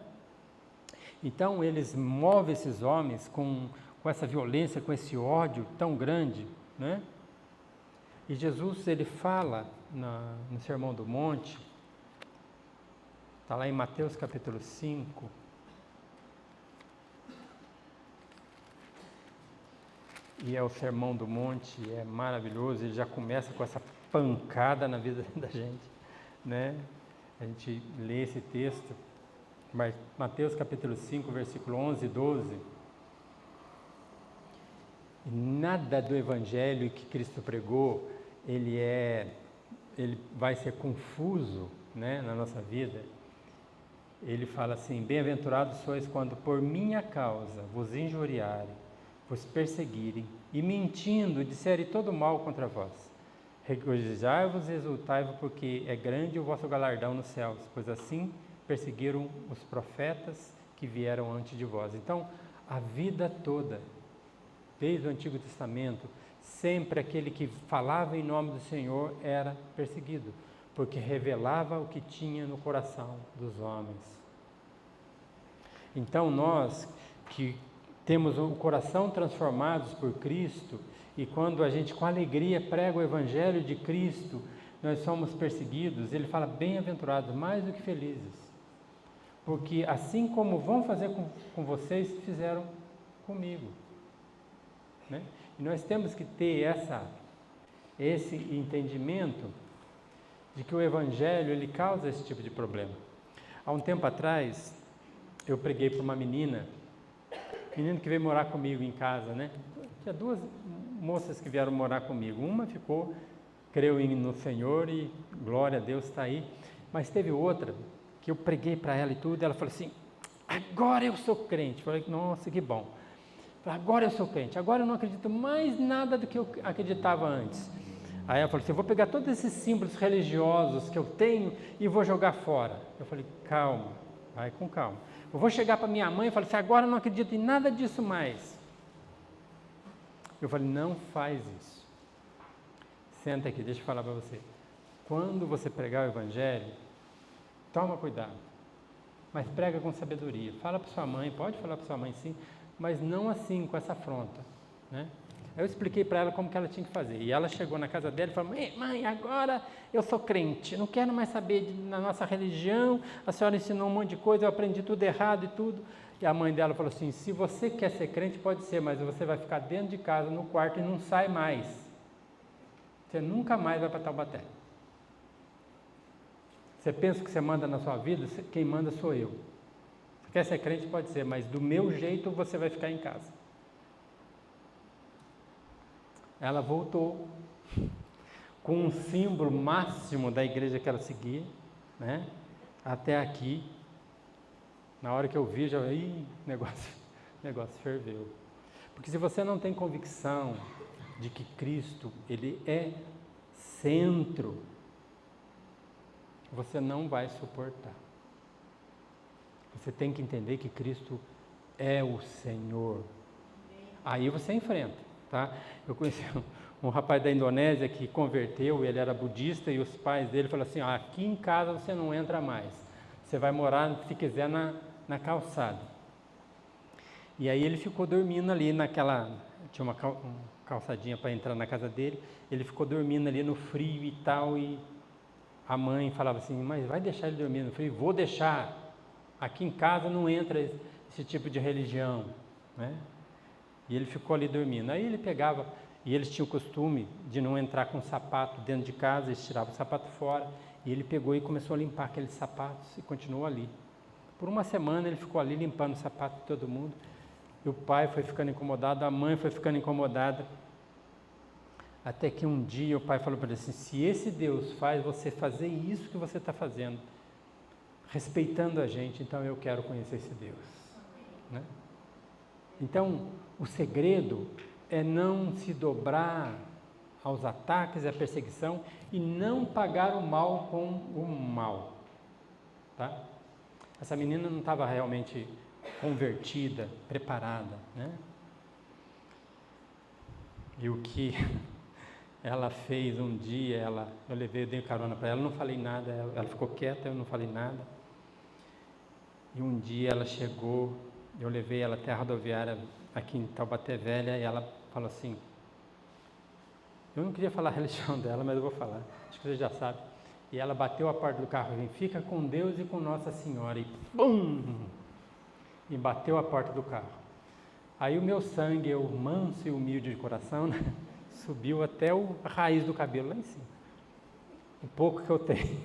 Então eles movem esses homens com essa violência, com esse ódio tão grande, né? E Jesus ele fala no Sermão do Monte, está lá em Mateus capítulo 5, e é o Sermão do Monte, é maravilhoso, ele já começa com essa pancada na vida da gente, né? A gente lê esse texto, Mateus capítulo 5, versículo 11 e 12, e nada do evangelho que Cristo pregou, ele vai ser confuso, né, na nossa vida. Ele fala assim, bem-aventurados sois quando por minha causa vos injuriarem, vos perseguirem, e mentindo disserem todo mal contra vós. Regozijai-vos e exultai-vos, porque é grande o vosso galardão nos céus, pois assim perseguiram os profetas que vieram antes de vós. Então, a vida toda, desde o Antigo Testamento, sempre aquele que falava em nome do Senhor era perseguido, porque revelava o que tinha no coração dos homens. Então nós que temos o coração transformados por Cristo, e quando a gente com alegria prega o Evangelho de Cristo, nós somos perseguidos, ele fala bem-aventurados, mais do que felizes, porque assim como vão fazer com vocês, fizeram comigo, né? E nós temos que ter esse entendimento de que o Evangelho ele causa esse tipo de problema. Há um tempo atrás, eu preguei para uma menina que veio morar comigo em casa, né? Tinha duas moças que vieram morar comigo. Uma ficou, creu no Senhor e glória a Deus, está aí. Mas teve outra que eu preguei para ela e tudo, e ela falou assim, agora eu sou crente. Eu falei, nossa, que bom. Agora eu sou crente, agora eu não acredito mais nada do que eu acreditava antes. Aí ela falou assim, eu vou pegar todos esses símbolos religiosos que eu tenho e vou jogar fora. Eu falei, calma, vai com calma. Eu vou chegar para minha mãe e falar assim, agora eu não acredito em nada disso mais. Eu falei, não faz isso. Senta aqui, deixa eu falar para você. Quando você pregar o Evangelho, toma cuidado, mas prega com sabedoria. Fala para sua mãe, pode falar para sua mãe sim, mas não assim, com essa afronta, né? Eu expliquei para ela como que ela tinha que fazer, e ela chegou na casa dela e falou, mãe, agora eu sou crente, não quero mais saber da nossa religião, a senhora ensinou um monte de coisa, eu aprendi tudo errado e tudo. E a mãe dela falou assim, se você quer ser crente, pode ser, mas você vai ficar dentro de casa, no quarto, e não sai mais. Você nunca mais vai para Taubaté. Você pensa que você manda na sua vida, quem manda sou eu. Você quer ser crente, pode ser, mas do meu jeito você vai ficar em casa. Ela voltou com um símbolo máximo da igreja que ela seguia, né? Até aqui. Na hora que eu vi, já negócio ferveu. Porque se você não tem convicção de que Cristo, ele é centro, você não vai suportar. Você tem que entender que Cristo é o Senhor. Aí você enfrenta, tá? Eu conheci um rapaz da Indonésia que converteu, ele era budista, e os pais dele falaram assim, aqui em casa você não entra mais. Você vai morar, se quiser, na calçada. E aí ele ficou dormindo ali tinha uma calçadinha para entrar na casa dele, ele ficou dormindo ali no frio e tal, e a mãe falava assim, mas vai deixar ele dormir no frio? Vou deixar, aqui em casa não entra esse tipo de religião, né? E ele ficou ali dormindo, aí ele pegava, e eles tinham o costume de não entrar com sapato dentro de casa, eles tiravam o sapato fora, e ele pegou e começou a limpar aqueles sapatos e continuou ali. Por uma semana ele ficou ali limpando o sapato de todo mundo, e o pai foi ficando incomodado, a mãe foi ficando incomodada, até que um dia o pai falou para ele assim, se esse Deus faz você fazer isso que você está fazendo, respeitando a gente, então eu quero conhecer esse Deus, né? Então, o segredo é não se dobrar aos ataques e à perseguição e não pagar o mal com o mal, tá? Essa menina não estava realmente convertida, preparada, né? E o que ela fez um dia, eu dei carona para ela, não falei nada, ela ficou quieta, eu não falei nada. E um dia ela chegou, eu levei ela até a rodoviária aqui em Taubaté Velha, e ela falou assim, eu não queria falar a religião dela, mas eu vou falar, acho que você já sabe. E ela bateu a porta do carro e disse, fica com Deus e com Nossa Senhora, e pum! E bateu a porta do carro. Aí o meu sangue, eu manso e humilde de coração, né? Subiu até a raiz do cabelo lá em cima, o pouco que eu tenho.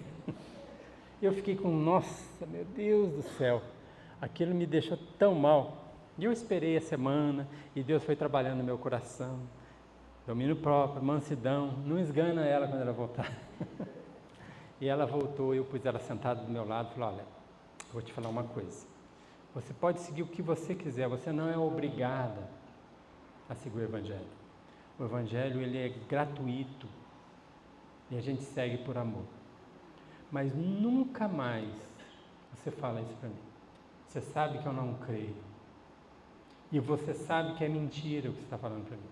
Eu fiquei com, nossa, meu Deus do céu, aquilo me deixou tão mal. E eu esperei a semana, e Deus foi trabalhando no meu coração, domínio próprio, mansidão, não esgana ela quando ela voltar. E ela voltou, eu pus ela sentada do meu lado, e falei, olha, eu vou te falar uma coisa, você pode seguir o que você quiser, você não é obrigada a seguir o Evangelho. O Evangelho, ele é gratuito, e a gente segue por amor. Mas nunca mais você fala isso para mim. Você sabe que eu não creio. E você sabe que é mentira o que você está falando para mim.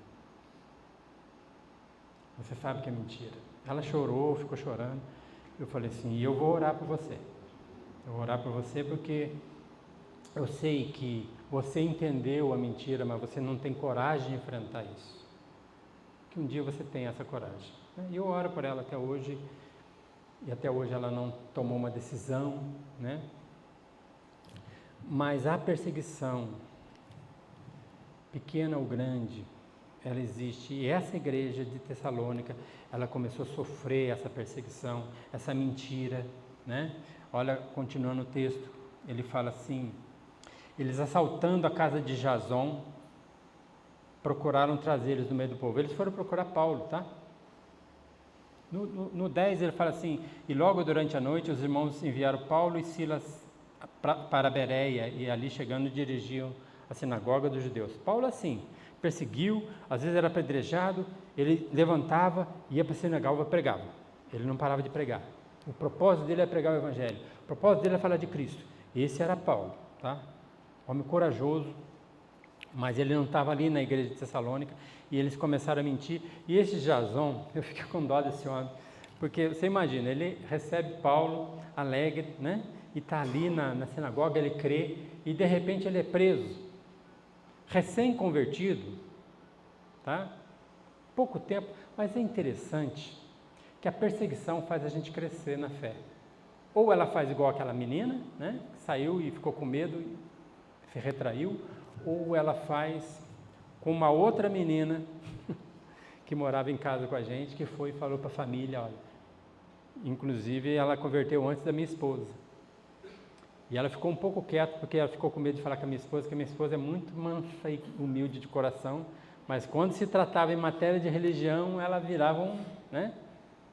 Você sabe que é mentira. Ela chorou, ficou chorando. Eu falei assim, e eu vou orar por você. Eu vou orar por você porque eu sei que você entendeu a mentira, mas você não tem coragem de enfrentar isso. Que um dia você tenha essa coragem. E eu oro por ela até hoje, e até hoje ela não tomou uma decisão, né? Mas a perseguição, pequena ou grande, ela existe. E essa igreja de Tessalônica, ela começou a sofrer essa perseguição, essa mentira, né? Olha, continuando o texto, ele fala assim, eles assaltando a casa de Jason, procuraram trazer eles do meio do povo. Eles foram procurar Paulo, tá? No 10 ele fala assim, e logo durante a noite os irmãos enviaram Paulo e Silas para Bereia, e ali chegando dirigiam a sinagoga dos judeus. Paulo assim, perseguiu, às vezes era apedrejado, ele levantava, ia para a sinagoga e pregava. Ele não parava de pregar. O propósito dele é pregar o evangelho. O propósito dele é falar de Cristo. Esse era Paulo, tá? Homem corajoso, mas ele não estava ali na igreja de Tessalônica, e eles começaram a mentir. E esse Jason, eu fiquei com dó desse homem, porque você imagina, ele recebe Paulo alegre, né? E está ali na sinagoga, ele crê, e de repente ele é preso, recém-convertido, tá? Pouco tempo, mas é interessante que a perseguição faz a gente crescer na fé. Ou ela faz igual aquela menina, né? Que saiu e ficou com medo e se retraiu, ou ela faz com uma outra menina que morava em casa com a gente, que foi e falou para a família, olha, inclusive ela converteu antes da minha esposa. E ela ficou um pouco quieta, porque ela ficou com medo de falar com a minha esposa, que a minha esposa é muito mansa e humilde de coração, mas quando se tratava em matéria de religião, ela virava né?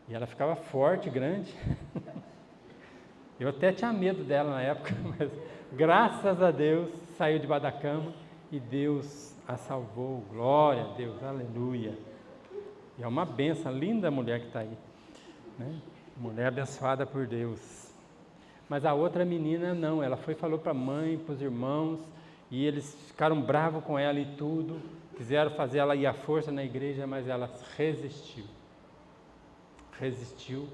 E ela ficava forte, grande. Eu até tinha medo dela na época, mas graças a Deus saiu debaixo da cama e Deus a salvou. Glória a Deus, aleluia. E é uma benção, linda mulher que está aí, né? Mulher abençoada por Deus. Mas a outra menina não, ela foi e falou para a mãe, para os irmãos, e eles ficaram bravos com ela e tudo, quiseram fazer ela ir à força na igreja, mas ela resistiu. Resistiu,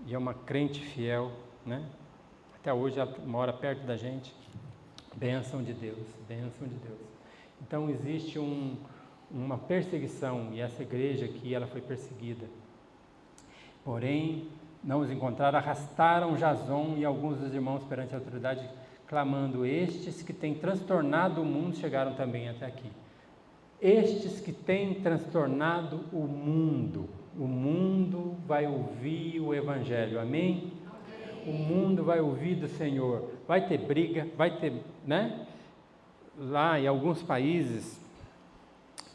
e é uma crente fiel, né? Até hoje ela mora perto da gente. Bênção de Deus, bênção de Deus. Então existe uma perseguição, e essa igreja aqui, ela foi perseguida. Porém, não os encontraram, arrastaram Jason e alguns dos irmãos perante a autoridade, clamando, estes que têm transtornado o mundo chegaram também até aqui. Estes que têm transtornado o mundo vai ouvir o evangelho, amém? O mundo vai ouvir do Senhor, vai ter briga, vai ter, né? Lá em alguns países,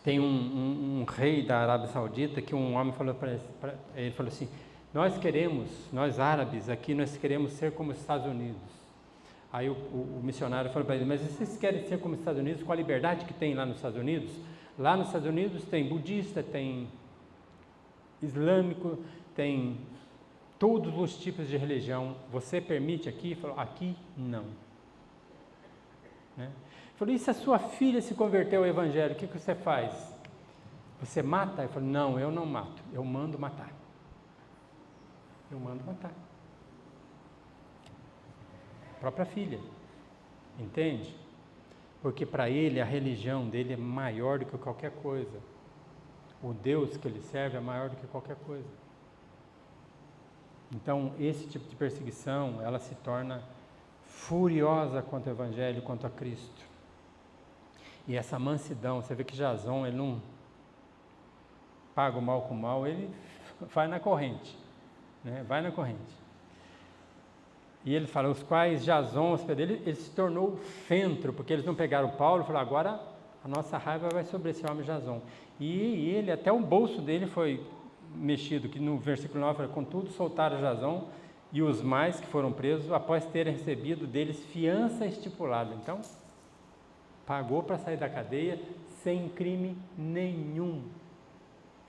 tem um rei da Arábia Saudita, que um homem falou para ele, falou assim, nós árabes aqui, nós queremos ser como os Estados Unidos. Aí o missionário falou para ele, mas vocês querem ser como os Estados Unidos, com a liberdade que tem lá nos Estados Unidos? Lá nos Estados Unidos tem budista, tem islâmico, tem todos os tipos de religião. Você permite aqui? Ele falou, aqui não. Né? Ele falou, e se a sua filha se converteu ao evangelho, o que você faz? Você mata? Ele falou, não, eu não mato, eu mando matar. Eu mando matar. A própria filha. Entende? Porque para ele, a religião dele é maior do que qualquer coisa. O Deus que ele serve é maior do que qualquer coisa. Então, esse tipo de perseguição, ela se torna furiosa contra o Evangelho, contra Cristo. E essa mansidão, você vê que Jason, ele não paga o mal com o mal, ele vai na corrente, né? Vai na corrente. E ele fala, os quais Jason, hospedeiro, ele se tornou fentro, porque eles não pegaram Paulo, falaram, agora a nossa raiva vai sobre esse homem Jason. E ele, até o bolso dele foi mexido, que no versículo 9 fala, contudo soltaram Jason e os mais que foram presos, após terem recebido deles fiança estipulada. Então, pagou para sair da cadeia sem crime nenhum.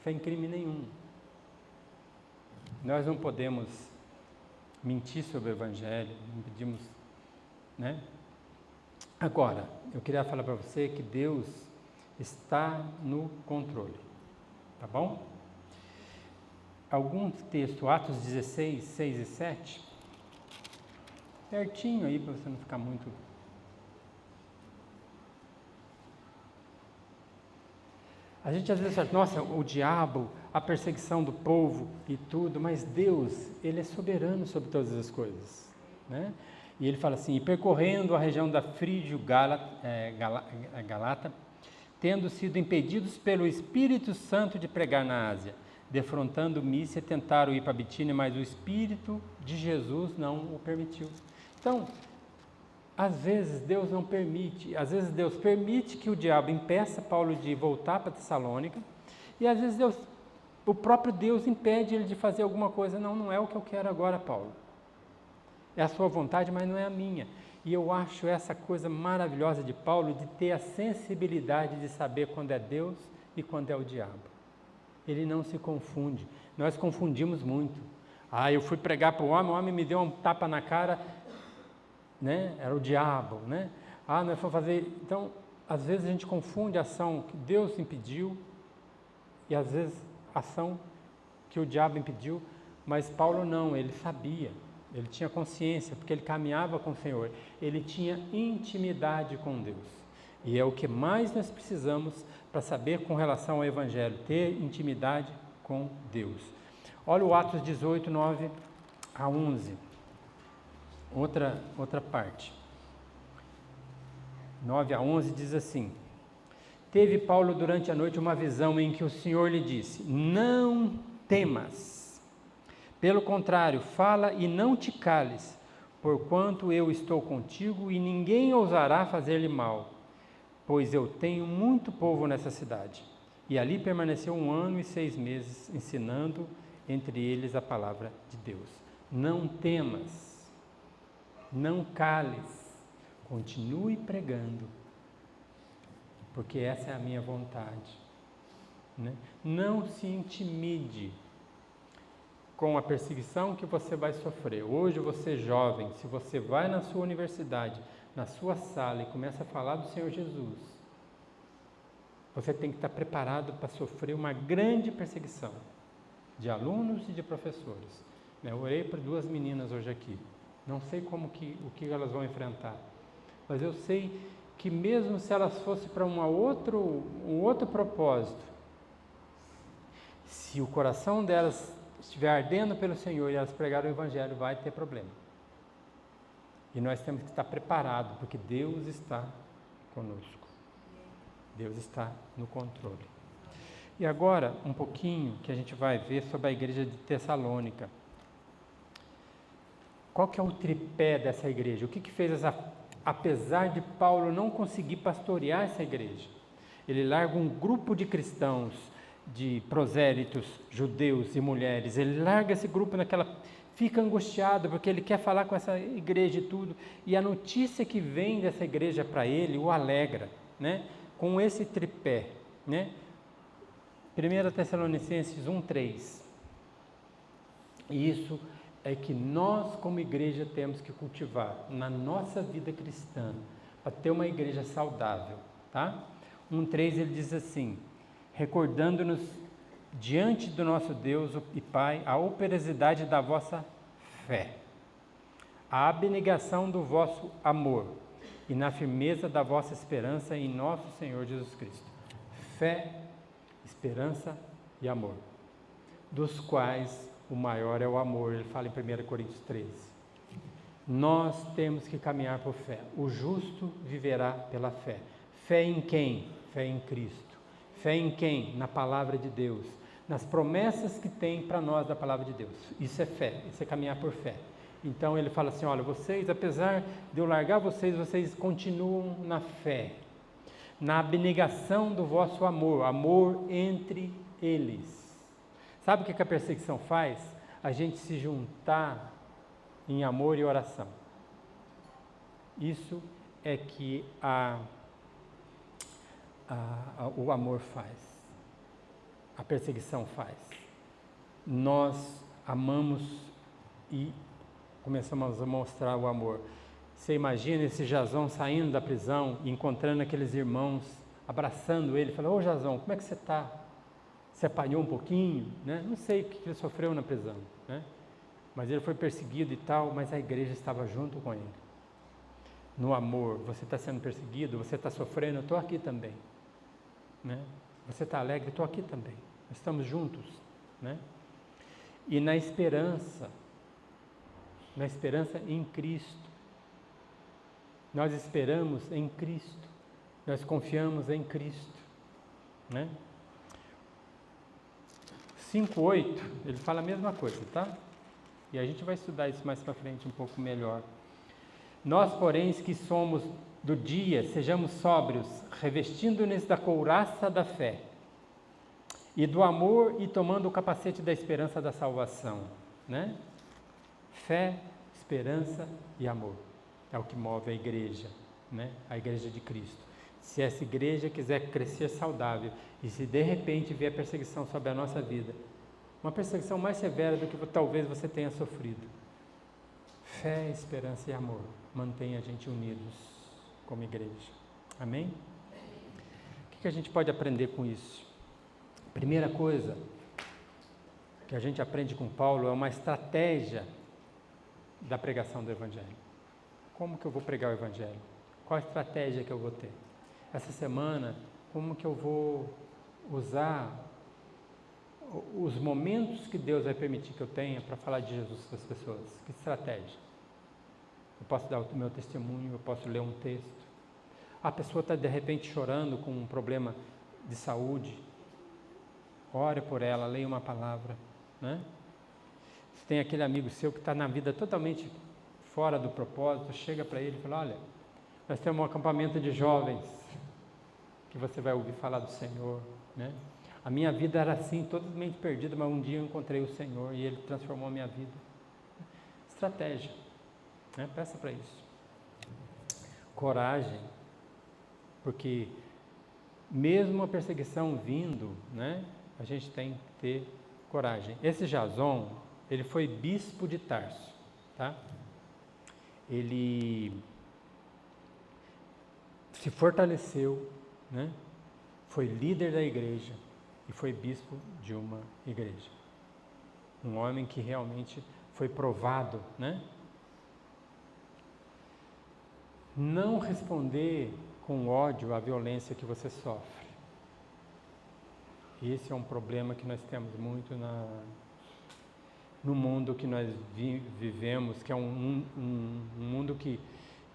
Sem crime nenhum. Nós não podemos mentir sobre o Evangelho, não pedimos, né? Agora, eu queria falar para você que Deus está no controle, tá bom? algum texto, Atos 16, 6 e 7, pertinho aí para você não ficar muito... A gente às vezes fala, nossa, o diabo, a perseguição do povo e tudo, mas Deus, Ele é soberano sobre todas as coisas, né? E Ele fala assim, e percorrendo a região da Frígio Galata, tendo sido impedidos pelo Espírito Santo de pregar na Ásia, defrontando Mícia, tentaram ir para Bitínia, mas o Espírito de Jesus não o permitiu. Então, às vezes Deus não permite, às vezes Deus permite que o diabo impeça Paulo de voltar para Tessalônica, e às vezes o próprio Deus impede ele de fazer alguma coisa. Não é o que eu quero agora, Paulo. É a sua vontade, mas não é a minha. E eu acho essa coisa maravilhosa de Paulo, de ter a sensibilidade de saber quando é Deus e quando é o diabo. Ele não se confunde. Nós confundimos muito. Eu fui pregar para o homem me deu um tapa na cara, né? Era o diabo, né? Nós fomos fazer... Então, às vezes a gente confunde a ação que Deus impediu e às vezes a ação que o diabo impediu, mas Paulo não, ele sabia, ele tinha consciência, porque ele caminhava com o Senhor, ele tinha intimidade com Deus. E é o que mais nós precisamos para saber com relação ao Evangelho, ter intimidade com Deus. Olha o Atos 18, 9 a 11. Outra parte. 9 a 11 diz assim: Teve Paulo durante a noite uma visão em que o Senhor lhe disse: Não temas. Pelo contrário, fala e não te cales, porquanto eu estou contigo e ninguém ousará fazer-lhe mal, pois eu tenho muito povo nessa cidade. E ali permaneceu 1 ano e 6 meses, ensinando entre eles a palavra de Deus. Não temas. Não cales, continue pregando, porque essa é a minha vontade, né? Não se intimide com a perseguição que você vai sofrer. Hoje você jovem, se você vai na sua universidade, na sua sala e começa a falar do Senhor Jesus, você tem que estar preparado para sofrer uma grande perseguição de alunos e de professores. Eu orei por 2 meninas hoje aqui. Não sei o que elas vão enfrentar, mas eu sei que mesmo se elas fossem para um outro propósito, se o coração delas estiver ardendo pelo Senhor e elas pregarem o Evangelho, vai ter problema. E nós temos que estar preparados, porque Deus está conosco. Deus está no controle. E agora, um pouquinho que a gente vai ver sobre a igreja de Tessalônica. Qual que é o tripé dessa igreja? O que fez apesar de Paulo não conseguir pastorear essa igreja, ele larga um grupo de cristãos, de prosélitos, judeus e mulheres, ele larga esse grupo fica angustiado porque ele quer falar com essa igreja e tudo, e a notícia que vem dessa igreja para ele o alegra, né? Com esse tripé, né? 1 Tessalonicenses 1:3. Isso é que nós como igreja temos que cultivar na nossa vida cristã, para ter uma igreja saudável, tá? 1:3 ele diz assim: recordando-nos diante do nosso Deus e Pai a operosidade da vossa fé, a abnegação do vosso amor e na firmeza da vossa esperança em nosso Senhor Jesus Cristo. Fé, esperança e amor, dos quais o maior é o amor. Ele fala em 1 Coríntios 13. Nós temos que caminhar por fé. O justo viverá pela fé. Fé em quem? Fé em Cristo. Fé em quem? Na palavra de Deus. Nas promessas que tem para nós da palavra de Deus. Isso é fé, isso é caminhar por fé. Então ele fala assim, olha, vocês, apesar de eu largar vocês continuam na fé, na abnegação do vosso amor, amor entre eles. Sabe o que a perseguição faz? A gente se juntar em amor e oração. Isso é que o amor faz, a perseguição faz. Nós amamos e começamos a mostrar o amor. Você imagina esse Jasão saindo da prisão e encontrando aqueles irmãos, abraçando ele, falando, ô Jasão, como é que você está? se apanhou um pouquinho, né? Não sei o que ele sofreu na prisão, né? Mas ele foi perseguido e tal, mas a igreja estava junto com ele. No amor, você está sendo perseguido, você está sofrendo, eu estou aqui também, né? Você está alegre, eu estou aqui também. Nós estamos juntos, né? E na esperança em Cristo. Nós esperamos em Cristo, nós confiamos em Cristo, né? 5:8, ele fala a mesma coisa, tá? E a gente vai estudar isso mais para frente um pouco melhor. Nós, porém, que somos do dia, sejamos sóbrios, revestindo-nos da couraça da fé e do amor e tomando o capacete da esperança da salvação, né? Fé, esperança e amor é o que move a igreja, né? A igreja de Cristo. Se essa igreja quiser crescer saudável e se de repente vier perseguição sobre a nossa vida, uma perseguição mais severa do que talvez você tenha sofrido, fé, esperança e amor mantém a gente unidos como igreja. Amém? O que a gente pode aprender com isso? Primeira coisa que a gente aprende com Paulo é uma estratégia da pregação do Evangelho. Como que eu vou pregar o Evangelho? Qual a estratégia que eu vou ter? Essa semana, como que eu vou usar os momentos que Deus vai permitir que eu tenha para falar de Jesus para as pessoas? Que estratégia? Eu posso dar o meu testemunho, eu posso ler um texto. A pessoa está de repente chorando com um problema de saúde. Ore por ela, leia uma palavra, né? Se tem aquele amigo seu que está na vida totalmente fora do propósito, chega para ele e fala: olha, nós temos um acampamento de jovens que você vai ouvir falar do Senhor, né? A minha vida era assim, totalmente perdida, mas um dia eu encontrei o Senhor e Ele transformou a minha vida. Estratégia, né? Peça para isso. Coragem, porque mesmo a perseguição vindo, né, a gente tem que ter coragem. Esse Jason, ele foi bispo de Tarso, tá? Ele se fortaleceu, né? Foi líder da igreja e foi bispo de uma igreja. Um homem que realmente foi provado, né? Não responder com ódio à violência que você sofre. Esse é um problema que nós temos muito no mundo que nós vivemos, que é um mundo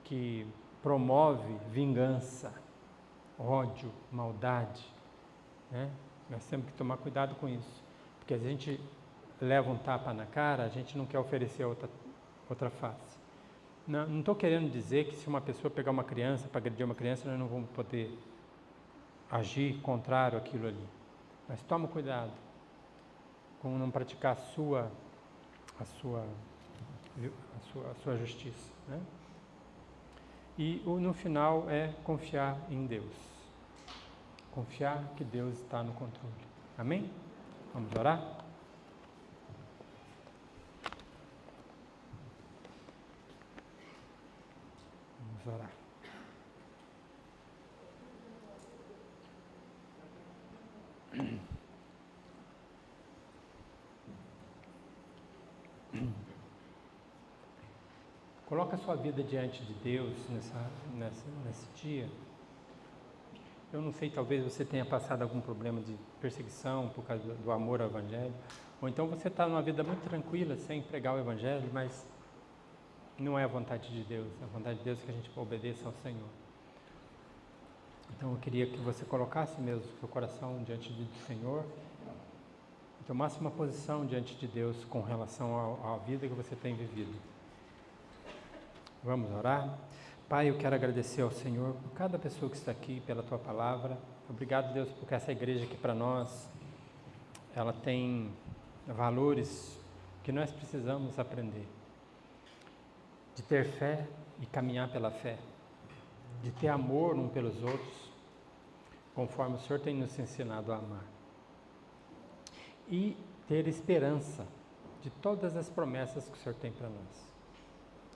que promove vingança, ódio, maldade, né? Nós temos que tomar cuidado com isso, porque a gente leva um tapa na cara, a gente não quer oferecer outra face. Não estou querendo dizer que se uma pessoa pegar uma criança, para agredir uma criança, nós não vamos poder agir contrário àquilo ali. Mas toma cuidado com não praticar a sua justiça, né? E no final é confiar em Deus. Confiar que Deus está no controle. Amém? Vamos orar? Vamos orar. Coloca a sua vida diante de Deus nesse dia. Eu não sei, talvez você tenha passado algum problema de perseguição por causa do amor ao Evangelho, ou então você está numa vida muito tranquila, sem pregar o Evangelho, mas não é a vontade de Deus. A vontade de Deus é que a gente obedeça ao Senhor. Então eu queria que você colocasse mesmo o seu coração diante do Senhor e tomasse uma posição diante de Deus com relação à vida que você tem vivido. Vamos orar? Pai, eu quero agradecer ao Senhor por cada pessoa que está aqui, pela Tua Palavra. Obrigado, Deus, porque essa igreja aqui para nós, ela tem valores que nós precisamos aprender. De ter fé e caminhar pela fé. De ter amor uns pelos outros, conforme o Senhor tem nos ensinado a amar. E ter esperança de todas as promessas que o Senhor tem para nós.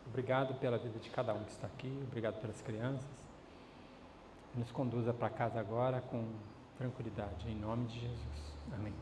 Obrigado pela vida de cada um que está aqui, obrigado pelas crianças. Nos conduza para casa agora com tranquilidade, em nome de Jesus. Amém.